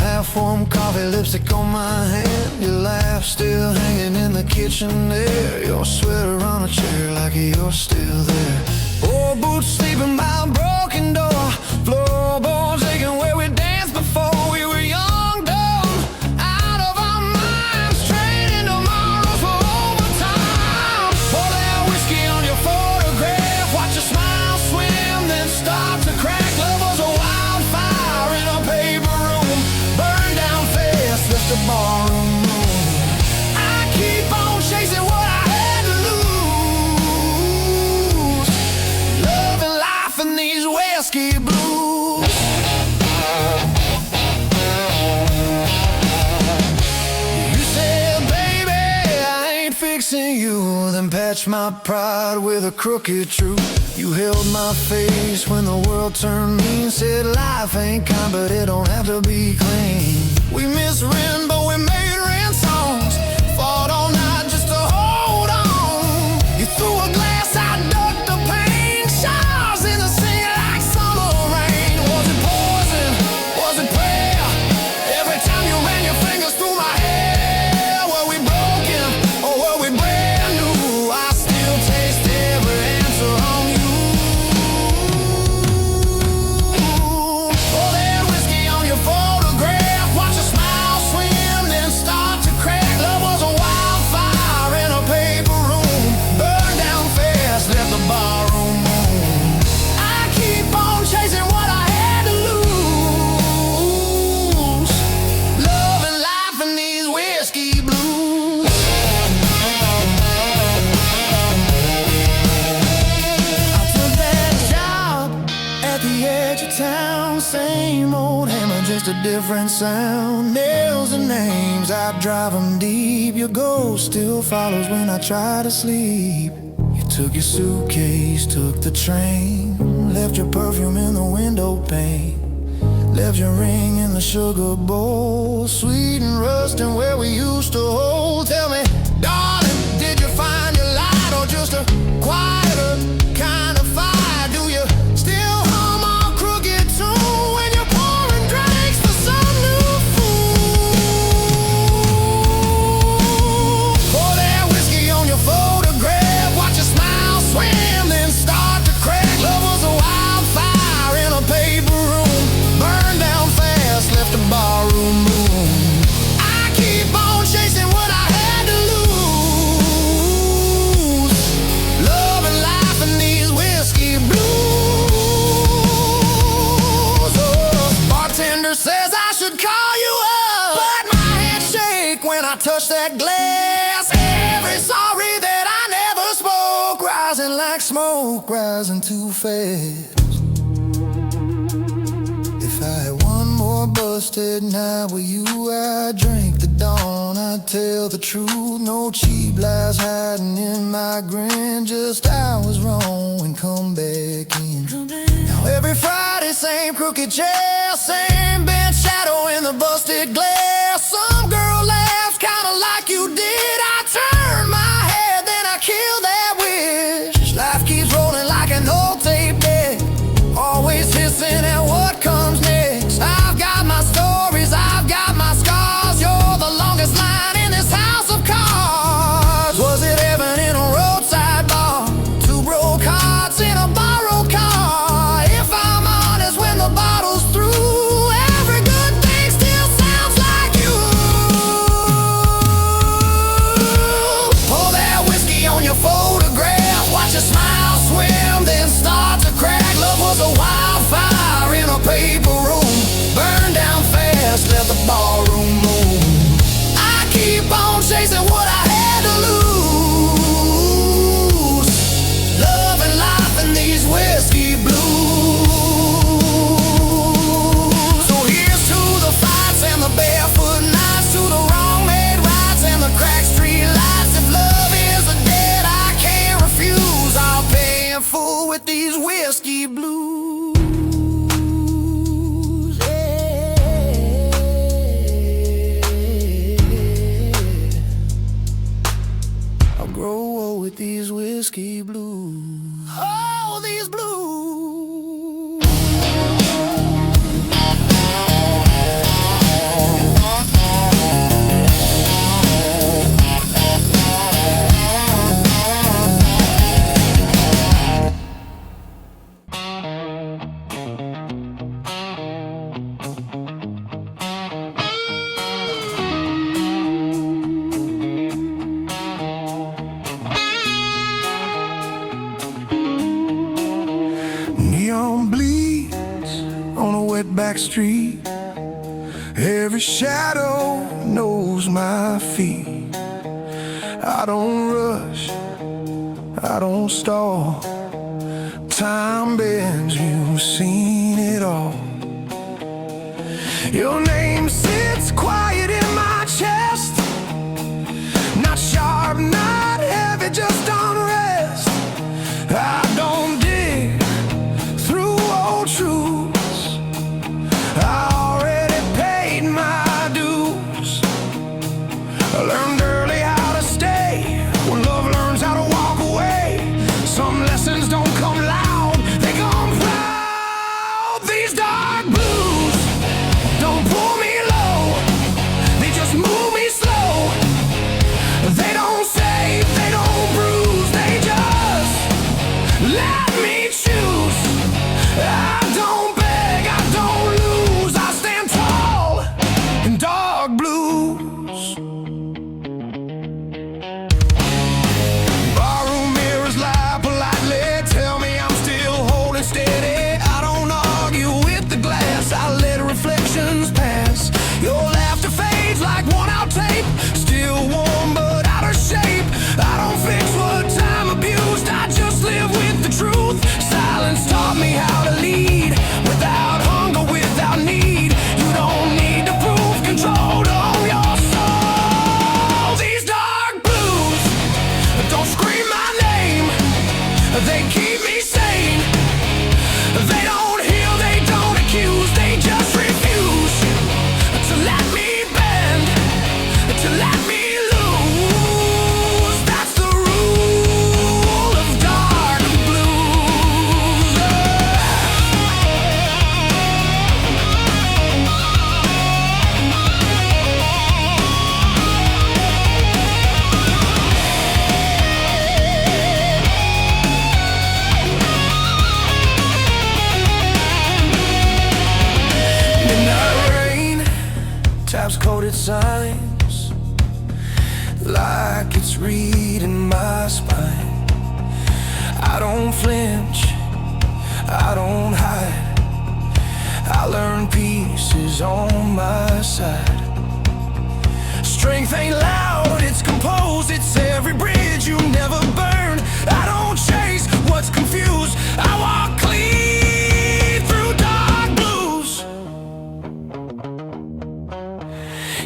half-warm coffee, lipstick on my hand. Your laugh still hanging in the kitchen there. Your sweater on a chair like you're still there. Old boots sleeping by a broken door. Floorboards aching where we danced before we were young, dumb, out of our minds, trading tomorrows for overtime. Pour that whiskey on your photograph, watch your smile swim, then start to crack. Love was a wildfire in a paper room, burned down fast, left the barroom room. I keep on chasing what I had to lose, love and life and these whiskey blues. You said, baby, I ain't fixing you, then patched my pride with a crooked truth. You held my face when the world turned mean, said life ain't kind, but it don't have to be clean. We misread, but we made rain songs, fought all night just to hold on. You threw a glass, I ducked the pain, showers in the sink like summer rain. Was it poison? Was it prayer? Every time you ran your fingers through my hair. Were we broken or were we brand new? I still taste every answer on you. Pour that whiskey on your photograph, watch a smile swim, then start to crack. Love was a wildfire in a paper room, burned down fast, left the barroom room. I keep on chasing what I had to lose, love and life and these whiskey blues. I took that job at the edge of town, same old hammer, just a different sound. Nails and names, I drive them deep. Your ghost still follows when I try to sleep. You took your suitcase, took the train, left your perfume in the window pane, left your ring in the sugar bowl, sweet and rusting where we used to hold. Tell me, darling, did you find your light or just a quieter kind of fire? Do you still hum on crooked tune when you're pouring drinks for some new fool? Pour that whiskey on your photograph, watch your smile swim, then start to crack. Love was a wildfire in a paper room, burned down fast, left the barroom room. I keep on chasing what I had to lose, love and life and these whiskey blues. Oh, bartender says I should call you up, but my hands shake when I touch that glass. Every sorry that I never spoke, rising like smoke, rising too fast. If I had one more busted night with you, I'd drink the dawn, I'd tell the truth. No cheap lies hiding in my grin, just I was wrong and come back in. Now every Friday, same crooked chair, same bench shadow in the busted glass. Some girl laughs kinda like you did. I turned my head, then I killed that wish. Life keeps rolling like an old tape deck, always hissing at what comes next. I've got my stories, I've got my scars. You're the longest line in this house of cards. Was it heaven in a roadside bar? Two broke hearts in a borrowed car. If I'm honest, when the bottle's through, every good thing still sounds like you. Pour that whiskey on your photograph, watch your smile swim, then start to crack. Love was a wildfire in a paper room, burned down fast, left the barroom room. I keep on chasing what I had to lose, love and life and these whiskey blues. So here's to the fights and the barefoot nights, to the wrong made rights and the cracked street lights. If love is a debt I can't refuse, I'll pay in full with these whiskey blues. Yeah. I'll grow old with these whiskey blues. Oh, these blues. black street. Every shadow knows my feet. I don't rush, I don't stall. Time bends, you've seen it all. Your name sits quiet in my chest. Not sharp, not heavy, just unrest. I don't dig through old truths. I already paid my dues. I learned early how to stay when love learns how to walk away. Some lessons don't come loud, they come proud. These dark blues don't pull me low, they just move me slow. They don't save, they don't bruise, they just let me choose. I don't beg, I don't lose, I stand tall in dark blues. Barroom mirrors lie politely, tell me I'm still holding steady. I don't argue with the glass, I let reflections pass. Your laughter fades like worn-out tape, still warm but out of shape. I don't fix what time abused, I just live with the truth. Silence taught me how to lead, without hunger, without need. You don't need to prove control to own your soul. These dark blues don't scream my name, they keep me sane. They don't heal, they don't accuse, they just refuse to let me bend, to let me lose. That's the rule of dark blues. Midnight rain taps coated signs like it's reading my spine. I don't flinch, I don't hide. I learn peace is on my side. Strength ain't loud, it's composed, it's every bridge you never burn. I don't chase what's confused, I walk clean through dark blues.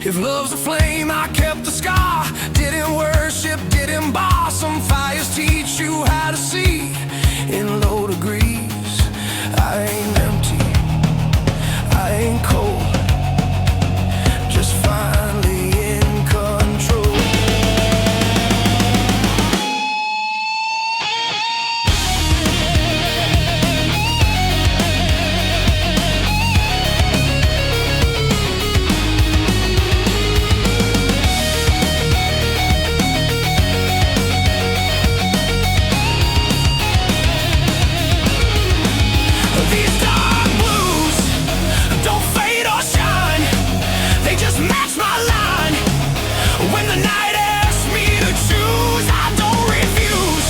If love's a flame, I kept the scar. Didn't worship, didn't bar. Some fires teach you how to see in low degrees. I ain't empty, I ain't cold, just finally in control. These dark blues don't fade or shine, they just match my line. When the night asks me to choose, I don't refuse,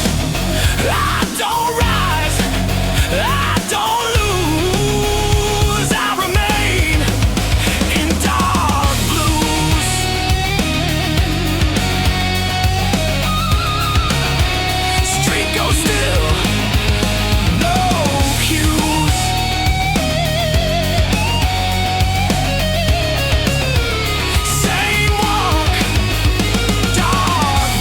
I don't rise, I don't lose. I remain in dark blues. Street goes still, no cues. Same walk, dark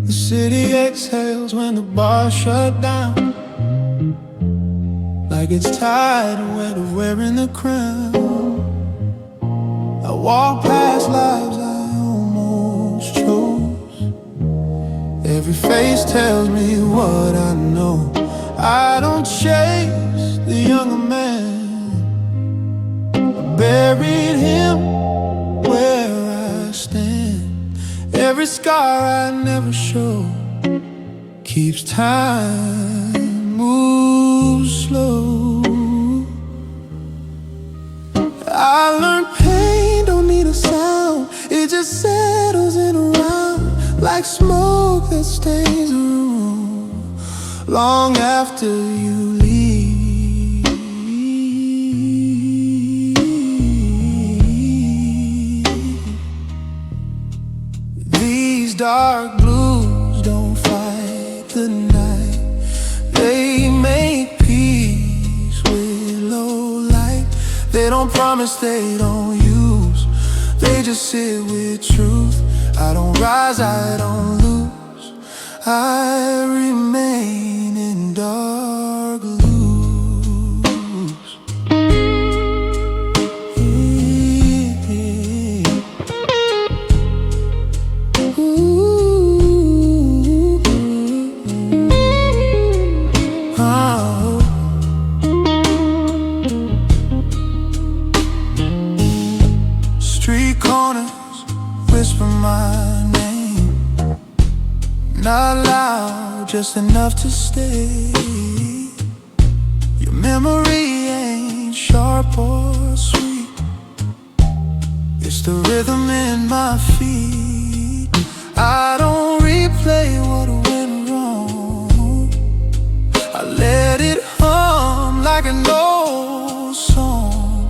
The city exhales when the bar shut down, like it's tired when we're wearing the crown. walk past lives I almost chose. Every face tells me what I know. I don't chase the younger man, I buried him where I stand. Every scar I never show keeps time move slow. I learned pain don't need a sound, it just settles in around like smoke that stains a room long after you leave. These dark blues don't fight the night, they make peace with low light. They don't promise, they don't use, they just sit with truth. I don't rise, I don't lose, I remain in dark blues. Street corners whisper my name, not loud, just enough to stay. Your memory ain't sharp or sweet, it's the rhythm in my feet. I don't replay what went wrong, I let it hum like an old song.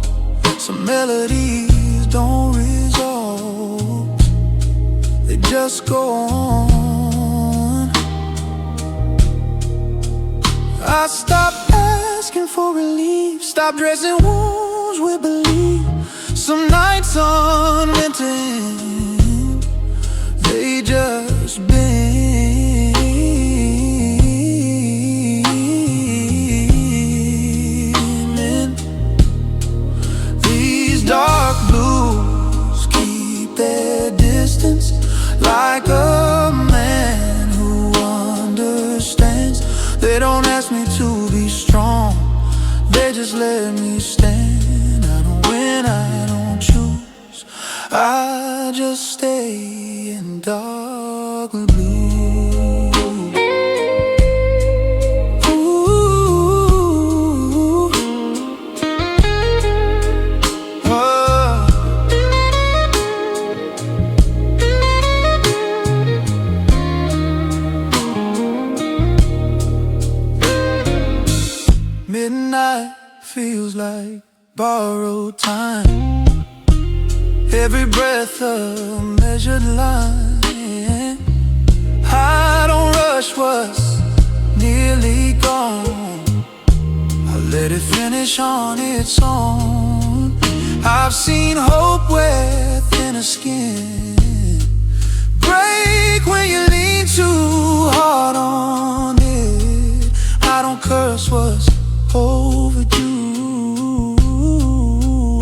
Some melodies don't resolve, they just go on. I stopped asking for relief, stopped dressing wounds with belief. Some nights aren't meant to end, they just been. These dark blues keep their distance like a man who understands. They don't ask me to be strong, they just let me stand. I don't win, I don't choose, I just stay in dark blue. Midnight feels like borrowed time, every breath a measured line. I don't rush what's nearly gone, I let it finish on its own. I've seen hope wear thinner skin, break when you lean too hard on it. I don't curse what's overdue,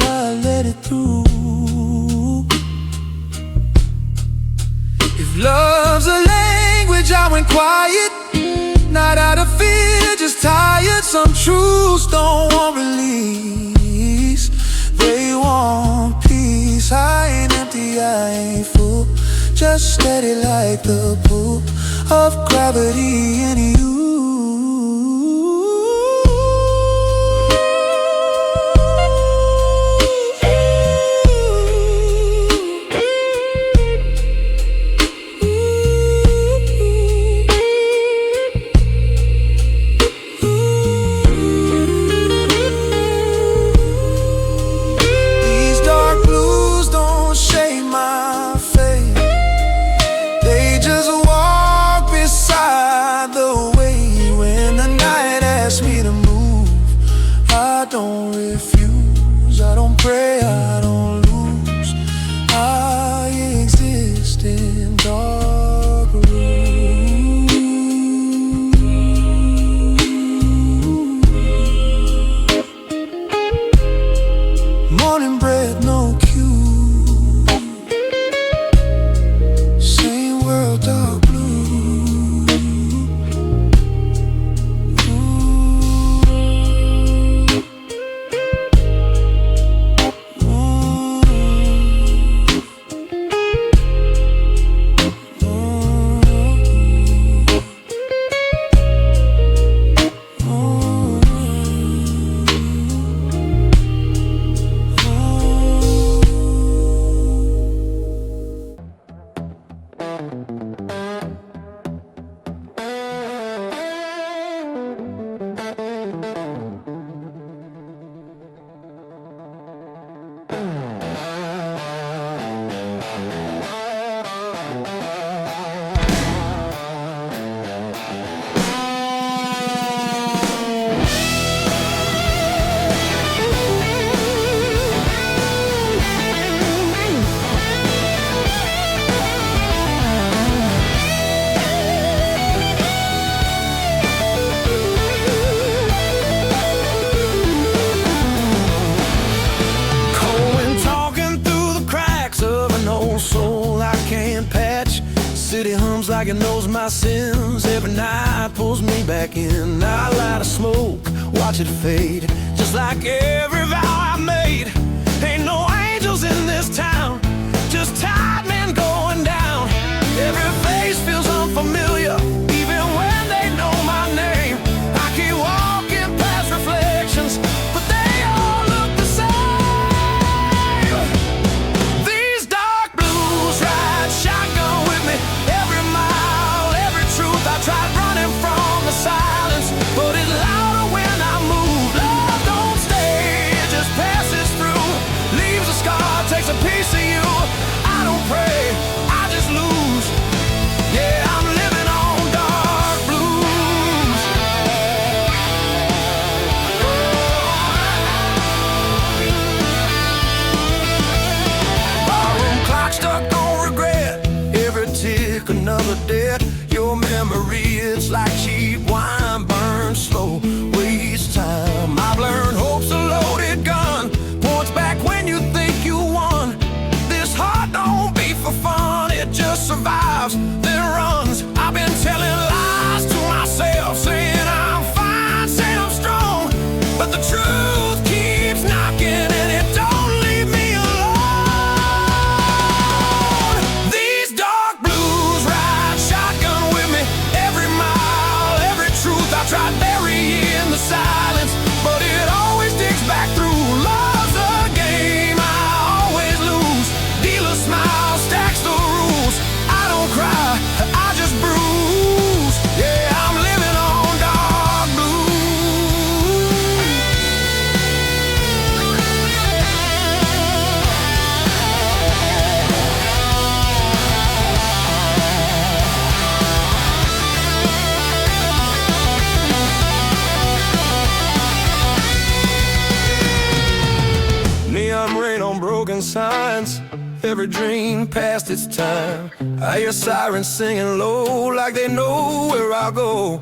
I let it through. If love's a language, I went quiet, not out of fear, just tired. Some truths don't want release, they want peace. I ain't empty, I ain't full, just steady like the pull of gravity in you. The way like it knows my sins. Every night pulls me back in. I light a smoke, watch it fade, just like every vow I made. Ain't no angels in this town, just tired men going down. Every face feels unfamiliar, even when they know my name. I keep walking past reflections, but they all look the same. These dark blues ride shotgun with me every mile, every truth. I tried running from the silence, but it's louder when I move. Love don't stay, it just passes through, leaves a scar, takes a piece of you. I don't pray, I just lose. Yeah, I'm living on dark blues. Barroom clock stuck on regret, every tick another debt. Your memory, it's like cheap wine, burns slow, wastes time. I've learned hope's a loaded gun, points back when you think you won. This heart don't beat for fun, it just survives, then runs. I've been telling lies to myself, saying I'm fine, saying I'm strong, but the truth keeps knocking and it don't leave me alone. These dark blues ride shotgun with me every mile, every truth. I tried burying the silence, but it always digs back through. Love's a game I always lose. Dealer smile stacks the rules. I don't cry, I just bruise. Yeah, I'm living on dark blues. Neon rain on broken signs, every dream past its time. I hear sirens singing low, like they know where I'll go.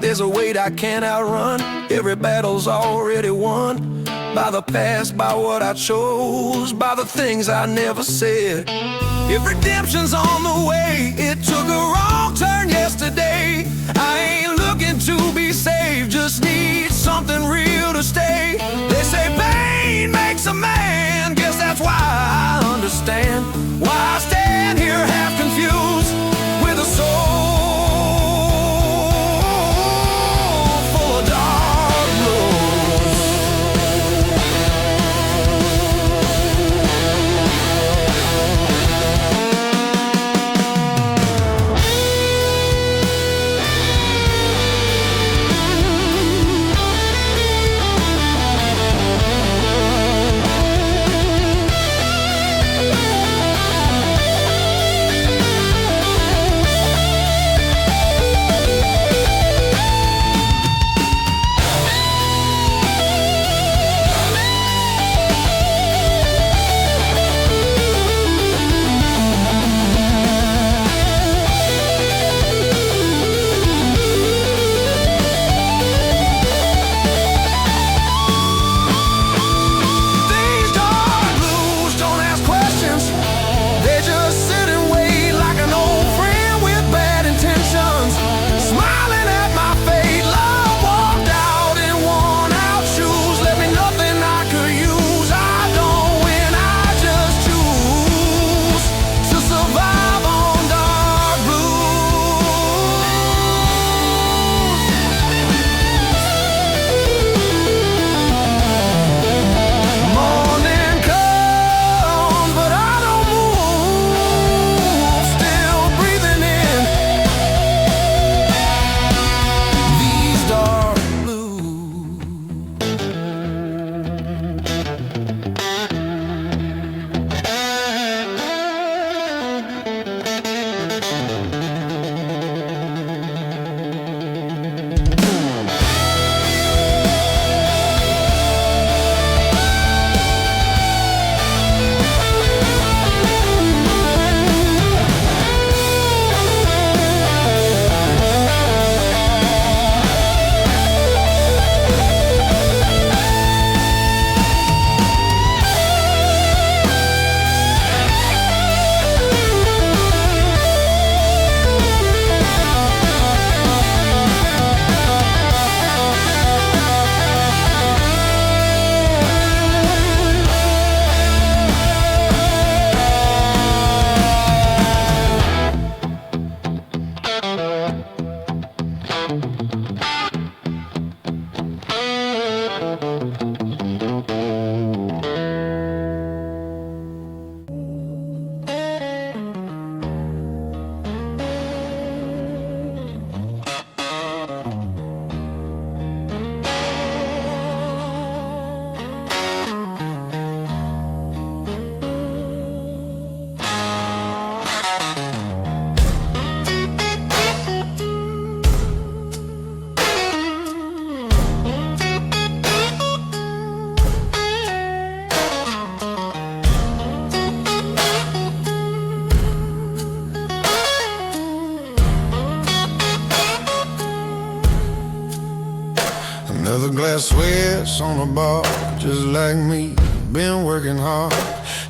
There's a weight I can't outrun, every battle's already won. By the past, by what I chose, by the things I never said. If redemption's on the way, it took a wrong turn yesterday. I ain't looking to be saved, just need something real to stay. They say pain makes a man, guess that's why I understand why I stand here half confused, with a soul full of dark blues. got sweats on the bar, just like me. Been working hard,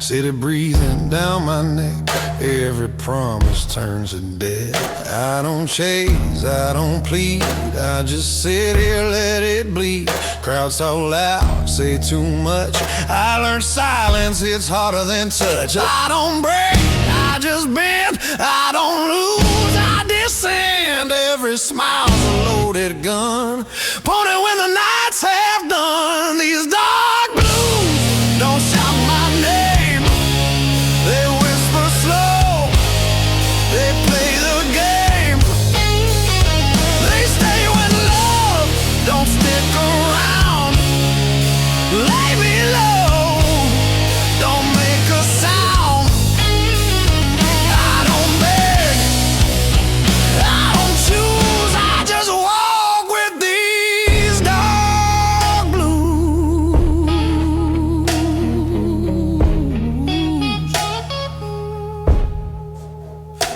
city breathing down my neck. Every promise turns to debt. I don't chase, I don't plead, I just sit here, let it bleed. Crowds talk loud, say too much. I learned silence hits harder than touch. I don't break, I just bend. I don't lose, I descend. Every smile's a loaded gun, pointed when the nights have done. These dark blues don't shout my name, they whisper slow, they play the game. They stay when love don't stick around. Lay me low, don't make a sound. I don't beg, I don't choose, I just walk with these dark blues.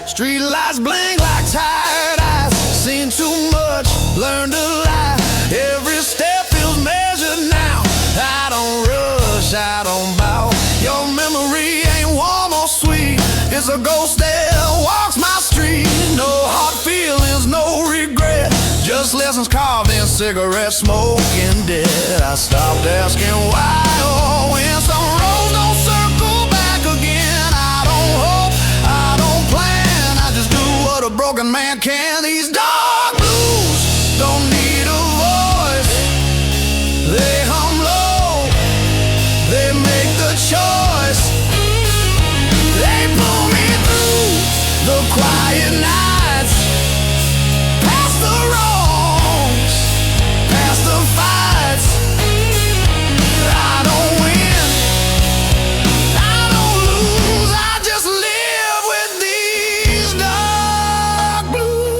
Street lights blink like tired eyes. Seen too much, learned to lie. Every step feels measured now. I don't rush, I don't bow. Your memory ain't warm or sweet. It's a ghost that walks my street. No hard feelings, no regret, just lessons carved in cigarette smoke and dead. I stopped asking why or when. Some roads don't circle back again. I don't hope, I don't plan, I just do what a broken man can. These dark blues don't need a voice, they hum low, they make the choice. They pull me through the quiet nights, past the wrongs, past the fights. I don't win, I don't lose, I just live with these dark blues.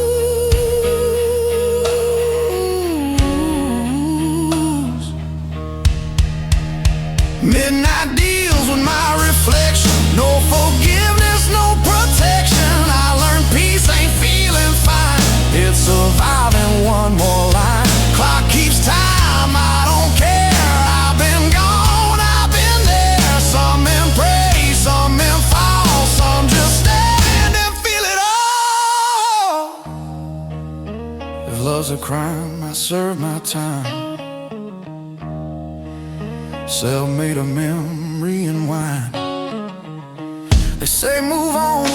Midnight deals with my reflection. No forgiveness, no protection. I learned peace ain't feeling fine, it's surviving one more line. Clock keeps time, I don't care. I've been gone, I've been there. Some in praise, some in fall, some just stand and feel it all. If love's a crime, I serve my time. Self-made a memory and wine. They say move on,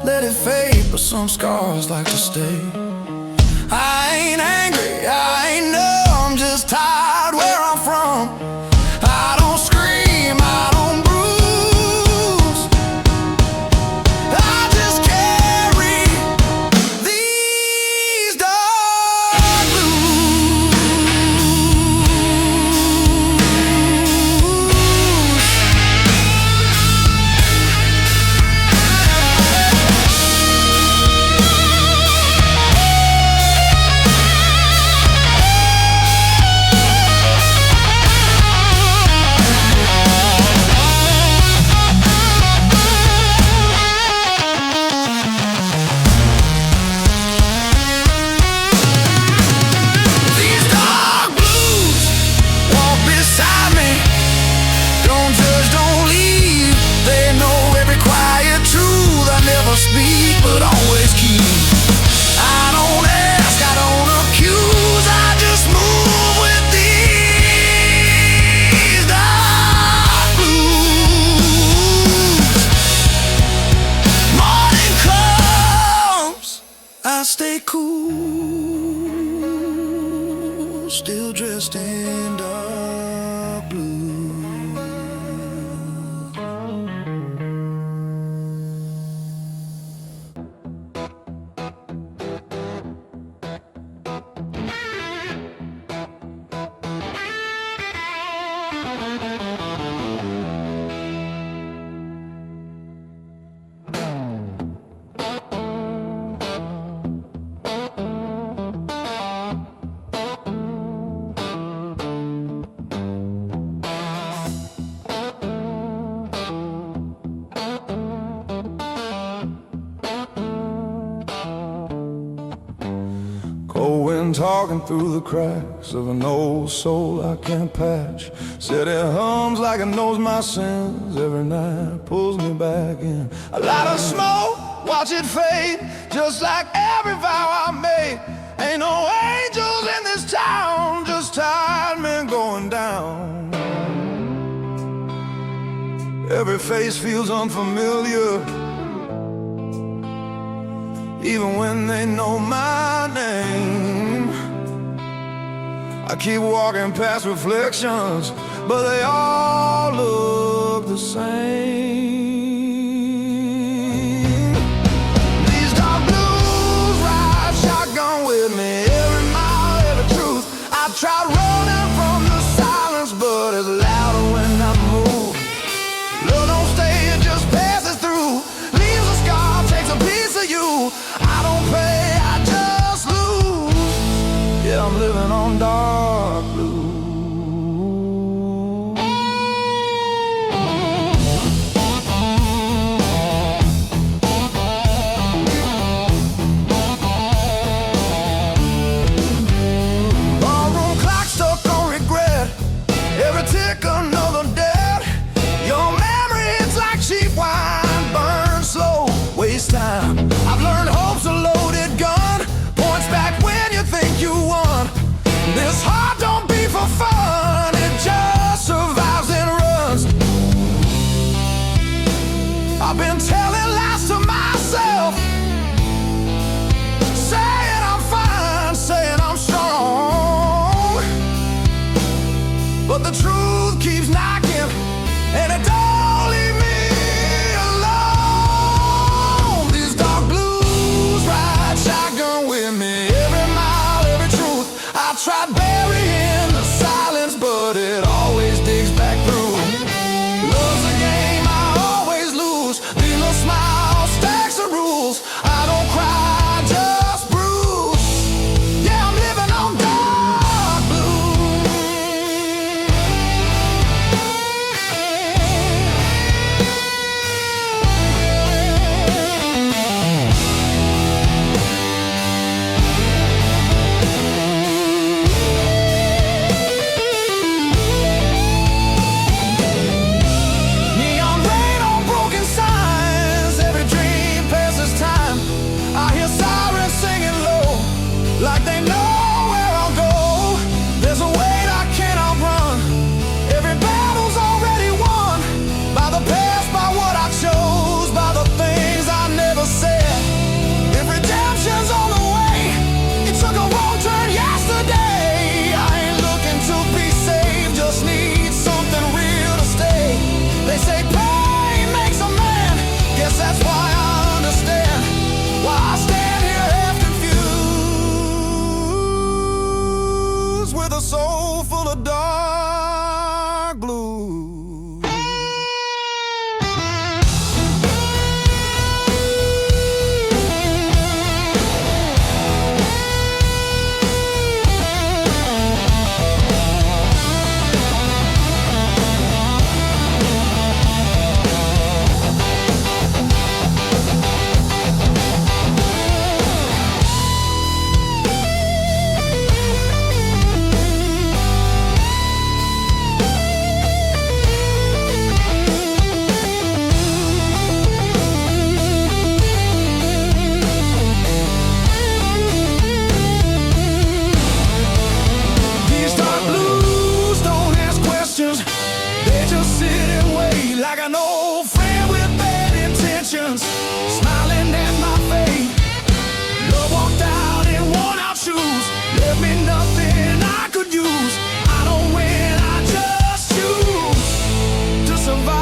let it fade, but some scars like to stay. I ain't angry, I ain't numb, just tired where I'm from. I don't scream, I don't bruise, I just carry these dark blues. These dark blues walk beside me. Don't judge, don't leave. They know every quiet truth I never speak, but always keep. I don't ask, I don't accuse, I just move with these dark blues. Morning comes, I stay cool, still dressed in dark blue. talking through the cracks of an old soul I can't patch. Said it hums like it knows my sins every night, pulls me back in. A lot of smoke, watch it fade, just like every vow I made. Ain't no angels in this town, just tired men going down. Every face feels unfamiliar, even when they know my name. I keep walking past reflections, but they all look the same. These dark blues ride shotgun with me, every mile, every truth. I tried running from the silence, but it's louder when I move. Love don't stay, it just passes through. Leaves a scar, takes a piece of you. I don't pay, I just lose. Yeah, I'm living on dark blue. Ballroom clock stuck on regret, every tick another dead. Your memory, it's like cheap wine, burn slow, waste time. I've learned hope's a loaded gun, points back when you think you won. This heart don't beat for fun, it just survives and runs. I've been telling lies to myself, saying I'm fine, saying I'm strong, but the truth keeps knocking, and it don't leave me alone. These dark blues ride shotgun with me, every mile, every truth. I tried burying the silence, but it always digs back through. Love's a game I always lose, these little smiles, stacks of rules. I don't cry, just bruise. Yeah, I'm living on dark blue. Neon rain on broken signs, every dream passes time. I hear sirens singing low, like they know where I'll go. There's a weight I can't outrun, every battle's already won. By the past, by what I chose, by the things I never said. If redemption's on the way, it took a wrong turn yesterday. I ain't looking to be saved, just need something real to stay. They say pain makes a man, guess that's why I understand why I stand here half confused, with a soul full of dark blue. These dark blues don't ask questions, they just sit and wait, like an old friend with bad intentions, smiling at my fate. Love walked out in worn out shoes, left me nothing I could use. I don't win, I just choose to survive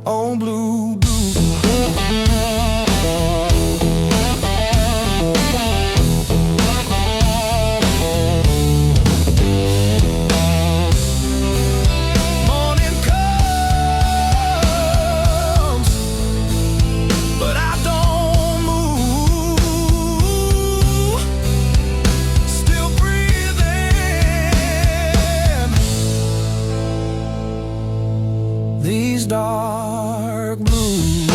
on blue blue. Morning comes, but I don't move, still breathing. These dark blues.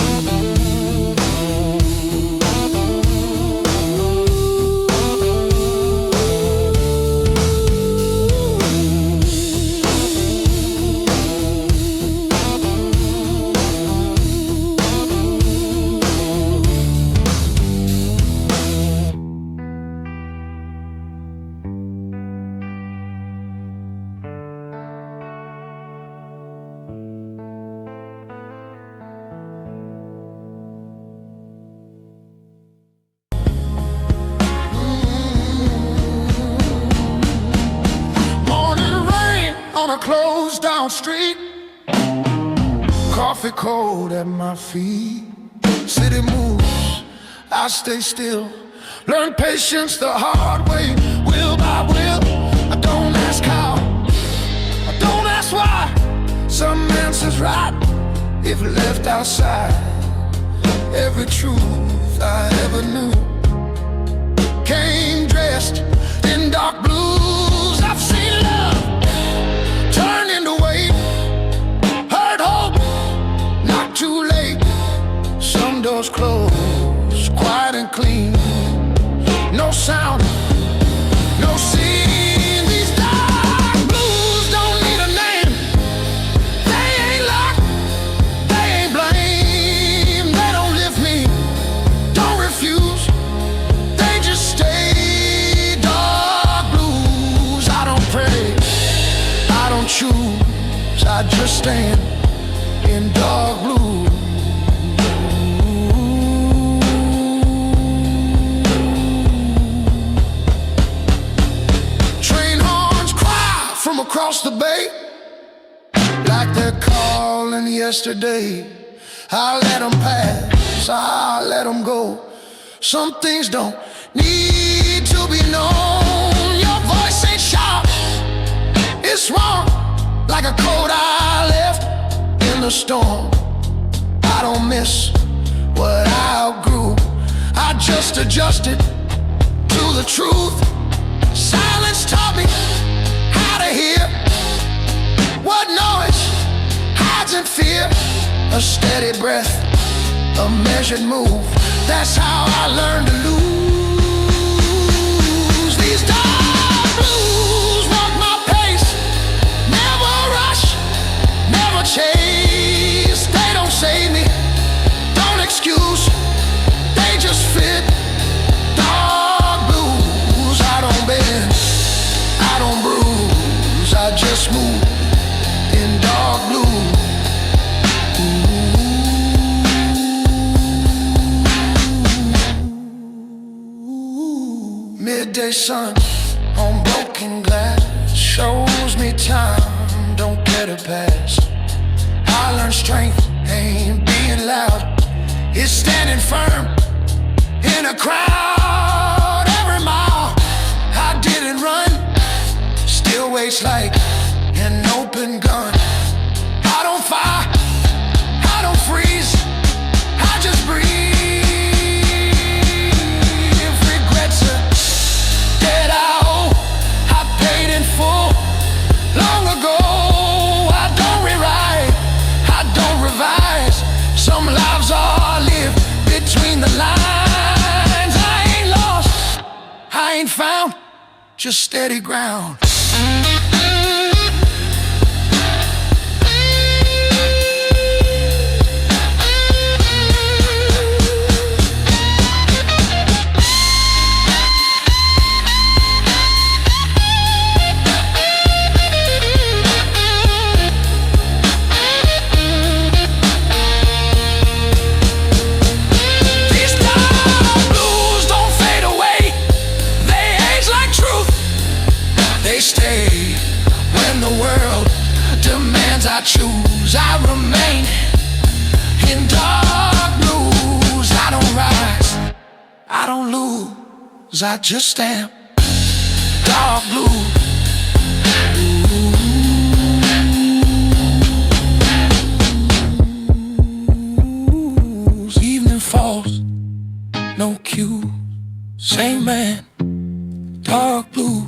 on a closed down street, coffee cold at my feet. City moves, I stay still. Learn patience the hard way, will by will. I don't ask how, I don't ask why. Some answers right if left outside. Every truth I ever knew came dressed in dark blues. I've seen love turn into weight, heard hope, not too late. Some doors close, quiet and clean. No sound, no scene. These dark blues don't need a name. They ain't locked, they ain't blame. They don't lift me, don't refuse. They just stay. Dark blues, I don't pray, I don't choose. I just stand in dark blue. Across the bay, like they're calling yesterday. I let them pass, I let them go. Some things don't need to be known. Your voice ain't sharp, it's wrong. Like a coat I left in the storm. I don't miss what I outgrew, I just adjusted to the truth. Silence taught me to hear what noise hides in fear. A steady breath, a measured move. That's how I learned to lose. These dark blues walk my pace, never rush, never chase. They don't save me, don't excuse, they just fit. Dark blues, I don't bend, I don't bruise, I just move in dark blue. Ooh. Midday sun on broken glass shows me time don't get a pass. I learned strength ain't being loud, it's standing firm in a crowd. Every mile I didn't run still waits like an open gun. I don't fire, I don't freeze, I just breathe. Regrets are dead, I owe, I paid in full long ago. I don't rewrite, I don't revise. Some lives are lived between the lines. I ain't lost, I ain't found, just steady ground. Stay when the world demands I choose. I remain in dark blues. I don't rise, I don't lose, I just am dark blue. Evening falls, no cue, same man, dark blues.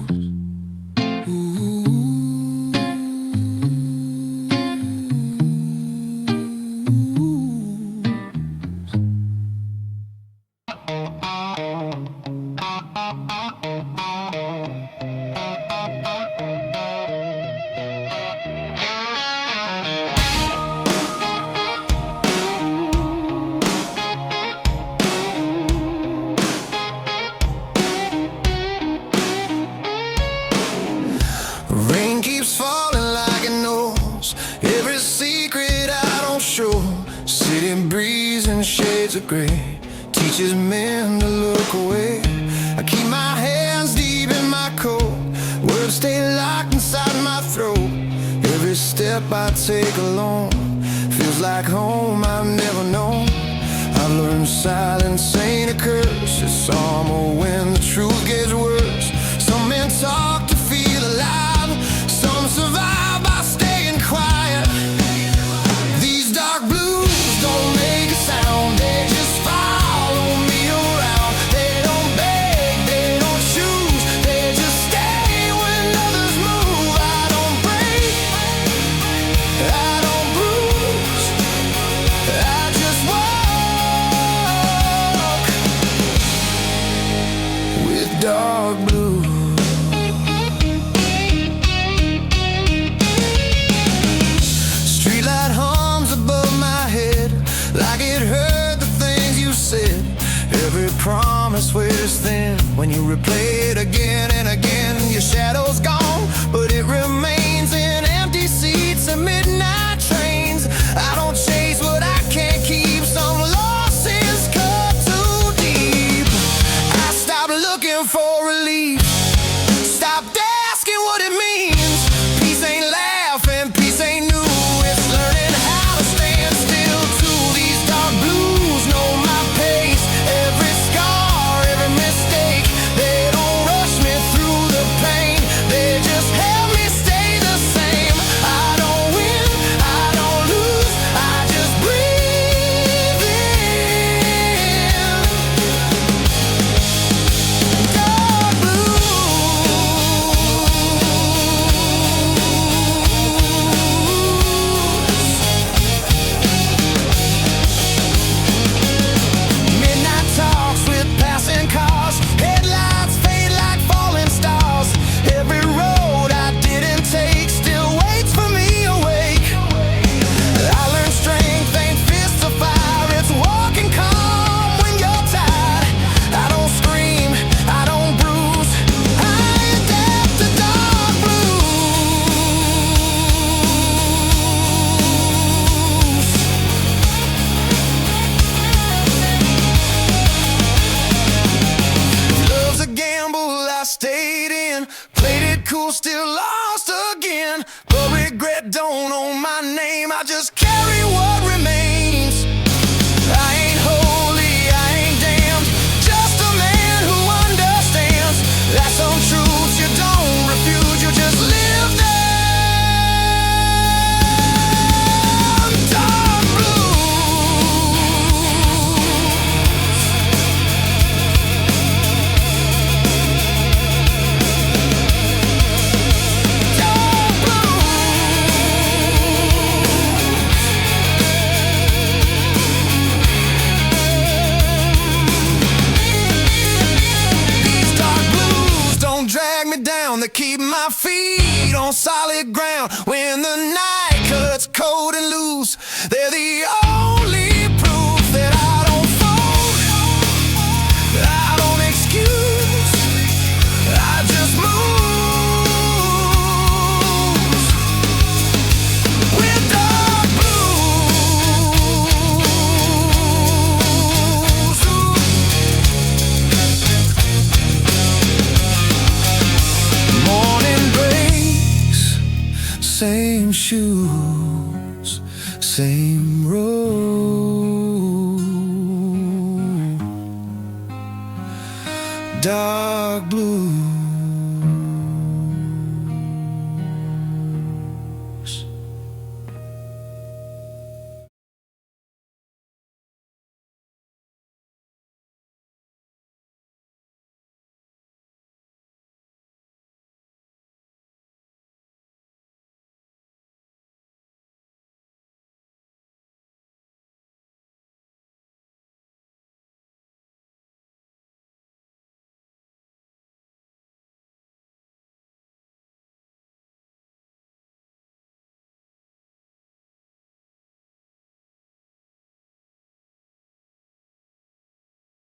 Shades of gray teaches men to look away. I keep my hands deep in my coat, words stay locked inside my throat. step I take alone. Feels like home I've never known. I've learned silence ain't a curse. It's summer when the truth gets worse. Some men talk to feel alive. Some survive by staying quiet. These dark blues don't make a sound. They just follow me around. They don't beg, they don't choose. They just stay when others move. I don't break, I don't bruise. I just walk with dark blue. Streetlight hums above my head, like it heard the things you said. Every promise wears thin when you replay it again and again. Your shadow's gone, but it remains in empty seats and midnight trains. I don't chase what I can't keep. Some losses cut too deep. I stopped looking for relief. Stopped asking what it means. Peace ain't laughing, peace ain't new. It's learning how to stand still too. These dark blues know my pace. Every scar, every mistake. They don't rush me through the pain. They just help me stay the same. I don't win, I don't lose. I just breathe in. Dark blues. Midnight talks with passing cars. Headlights fade like falling stars. Every road I didn't take still waits for me awake. I learned strength ain't fists of fire. It's walking calm when you're tired. I don't scream, I don't bruise. I adapt to dark blues. Love's a gamble I stayed in. Played it cool, still lost again. But regret don't own my name. I just carry what remains. I ain't holy, I ain't damned. Just a man who understands that some truths you don't refuse. You just live them. Dark blues. Dark These dark blues don't drag me down. They keep my feet on solid ground. When the night cuts cold and loose, they're the only proof that I don't fold. I don't excuse, I just move with dark blues. Morning breaks, same shoes, same road. Dark blue.